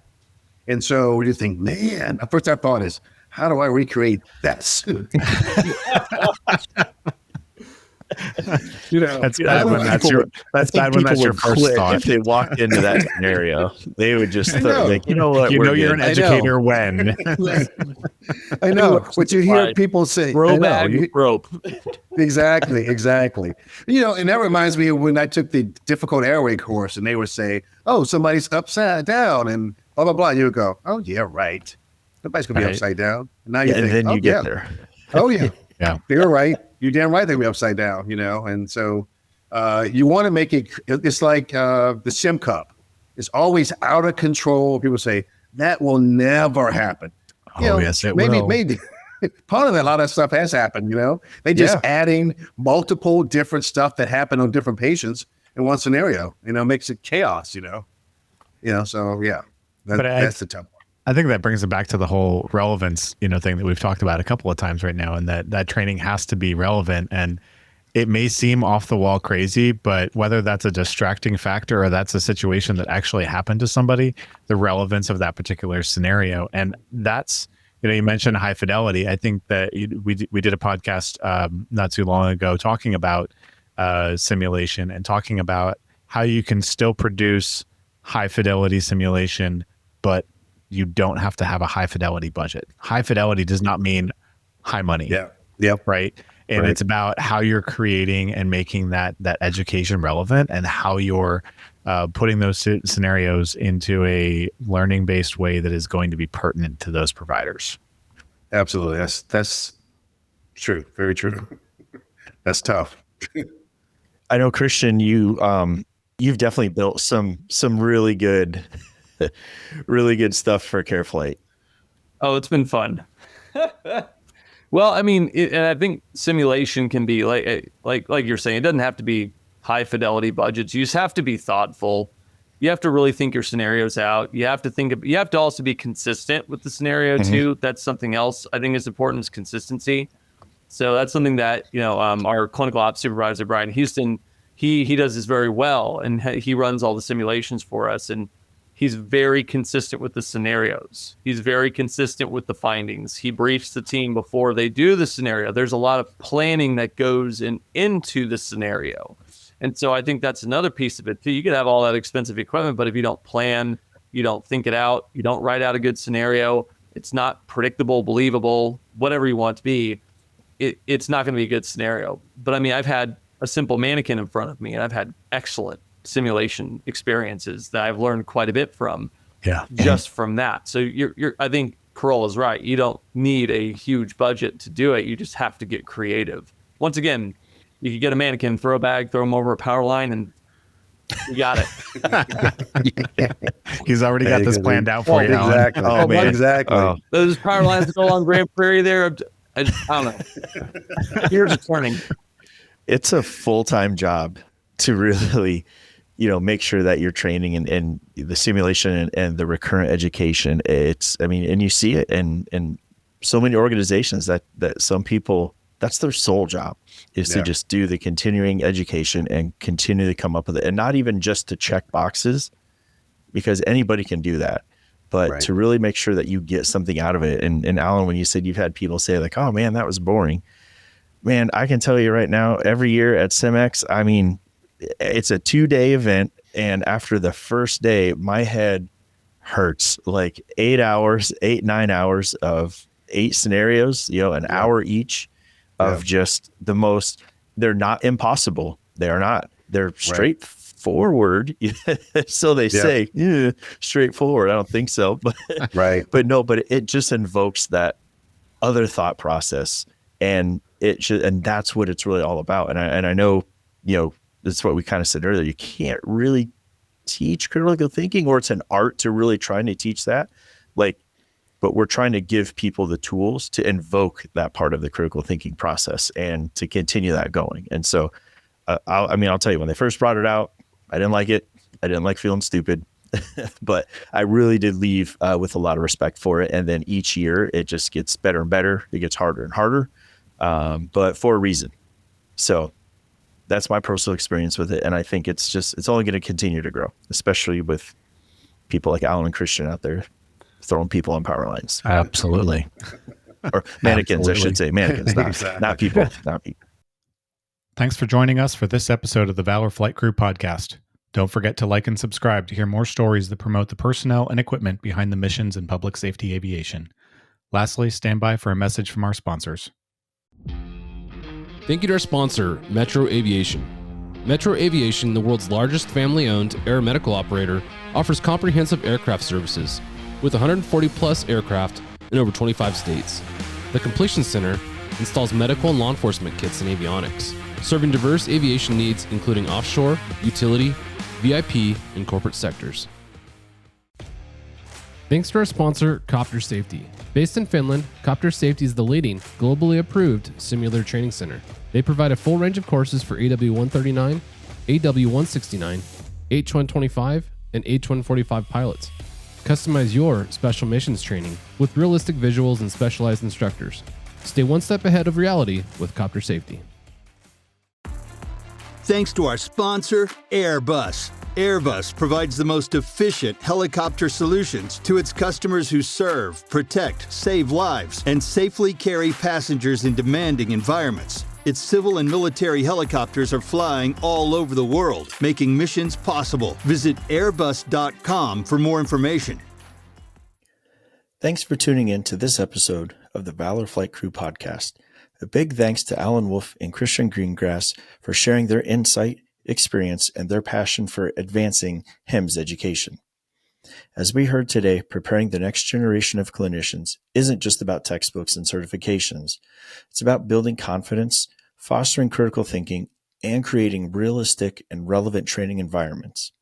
And so you think, man, the first I thought is, how do I recreate that suit? That's bad when that's your first thought. If they walked into that scenario, they would just think, you know what? You're an educator when. I know. But you hear people say, rope. Exactly. And that reminds me of when I took the difficult airway course, and they would say, oh, somebody's upside down and blah, blah, blah. You would go, oh, yeah, right. Nobody's going to be upside down. And now you think, and then you get there. Oh, yeah. Yeah. You're right. You're damn right they'll be upside down, And so you want to make it's like the Sim Cup. It's always out of control. People say, that will never happen. Yes, it will. Maybe. Part of that, a lot of stuff has happened, They just adding multiple different stuff that happen on different patients in one scenario, makes it chaos, so yeah, that's the tough one. I think that brings it back to the whole relevance, thing that we've talked about a couple of times right now, and that training has to be relevant. And it may seem off the wall crazy, but whether that's a distracting factor or that's a situation that actually happened to somebody, the relevance of that particular scenario. And that's, you mentioned high fidelity. I think that we did a podcast not too long ago talking about simulation and talking about how you can still produce high fidelity simulation, but you don't have to have a high fidelity budget. High fidelity does not mean high money. Yeah. Yep. Right. And it's about how you're creating and making that education relevant, and how you're putting those scenarios into a learning based way that is going to be pertinent to those providers. Absolutely. That's true. Very true. That's tough. I know, Christian, you've definitely built some really good stuff for CareFlight. Oh, it's been fun. Well, I mean, and I think simulation can be like you're saying, it doesn't have to be high fidelity budgets. You just have to be thoughtful. You have to really think your scenarios out. You have to also be consistent with the scenario too. That's something else I think is important, is consistency. So that's something that, our clinical ops supervisor, Brian Houston, he does this very well, and he runs all the simulations for us. And he's very consistent with the scenarios. He's very consistent with the findings. He briefs the team before they do the scenario. There's a lot of planning that goes into the scenario. And so I think that's another piece of it too. You could have all that expensive equipment, but if you don't plan, you don't think it out, you don't write out a good scenario, it's not predictable, believable, whatever you want it to be, it's not going to be a good scenario. But I mean, I've had a simple mannequin in front of me, and I've had excellent simulation experiences that I've learned quite a bit from, just from that. So I think Corolla's right. You don't need a huge budget to do it. You just have to get creative. Once again, you could get a mannequin, throw a bag, throw them over a power line, and You got it. He's already got this planned out for you, Alan. Exactly. Oh, man. Exactly. Oh. Those power lines that go along Grand Prairie there. I don't know. Here's a turning. It's a full-time job to really, make sure that you're training and the simulation and the recurrent education. And you see it in so many organizations that some people, that's their sole job is to just do the continuing education and continue to come up with it. And not even just to check boxes, because anybody can do that, but to really make sure that you get something out of it. And Alan, when you said you've had people say like, oh man, that was boring. Man, I can tell you right now, every year at CIMEX, it's a 2-day event. And after the first day, my head hurts like 9 hours of 8 scenarios, an hour each of just the most, they're not impossible. They are not, they're straightforward. So they say, straightforward. I don't think so, but but it just invokes that other thought process, and that's what it's really all about. And I know, that's what we kind of said earlier. You can't really teach critical thinking, or it's an art to really trying to teach that. But we're trying to give people the tools to invoke that part of the critical thinking process and to continue that going. And so, I'll tell you, when they first brought it out, I didn't like it. I didn't like feeling stupid, but I really did leave with a lot of respect for it. And then each year it just gets better and better. It gets harder and harder, but for a reason. So that's my personal experience with it. And I think it's only going to continue to grow, especially with people like Alan and Christian out there throwing people on power lines. Absolutely. Or mannequins, I should say. Mannequins, not people. Not people. Thanks for joining us for this episode of the Valor Flight Crew Podcast. Don't forget to like and subscribe to hear more stories that promote the personnel and equipment behind the missions in public safety aviation. Lastly, stand by for a message from our sponsors. Thank you to our sponsor, Metro Aviation. Metro Aviation, the world's largest family-owned aeromedical operator, offers comprehensive aircraft services with 140 plus aircraft in over 25 states. The Completion Center installs medical and law enforcement kits and avionics, serving diverse aviation needs including offshore, utility, VIP, and corporate sectors. Thanks to our sponsor, Copter Safety. Based in Finland, Copter Safety is the leading, globally approved simulator training center. They provide a full range of courses for AW139, AW169, H125, and H145 pilots. Customize your special missions training with realistic visuals and specialized instructors. Stay one step ahead of reality with Copter Safety. Thanks to our sponsor, Airbus. Airbus provides the most efficient helicopter solutions to its customers who serve, protect, save lives, and safely carry passengers in demanding environments. Its civil and military helicopters are flying all over the world, making missions possible. Visit airbus.com for more information. Thanks for tuning in to this episode of the Valor Flight Crew Podcast. A big thanks to Alan Wolfe and Christian Greengrass for sharing their insight, experience, and their passion for advancing HEMS education. As we heard today, preparing the next generation of clinicians isn't just about textbooks and certifications. It's about building confidence, fostering critical thinking, and creating realistic and relevant training environments.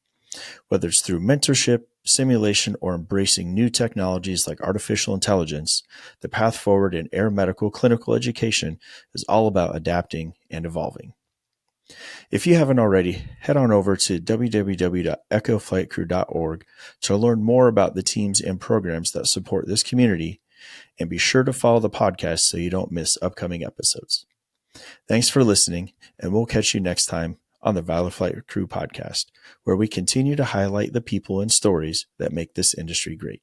Whether it's through mentorship, simulation, or embracing new technologies like artificial intelligence, the path forward in air medical clinical education is all about adapting and evolving. If you haven't already, head on over to www.echoflightcrew.org to learn more about the teams and programs that support this community, and be sure to follow the podcast so you don't miss upcoming episodes. Thanks for listening, and we'll catch you next time on the Valor Flight Crew Podcast, where we continue to highlight the people and stories that make this industry great.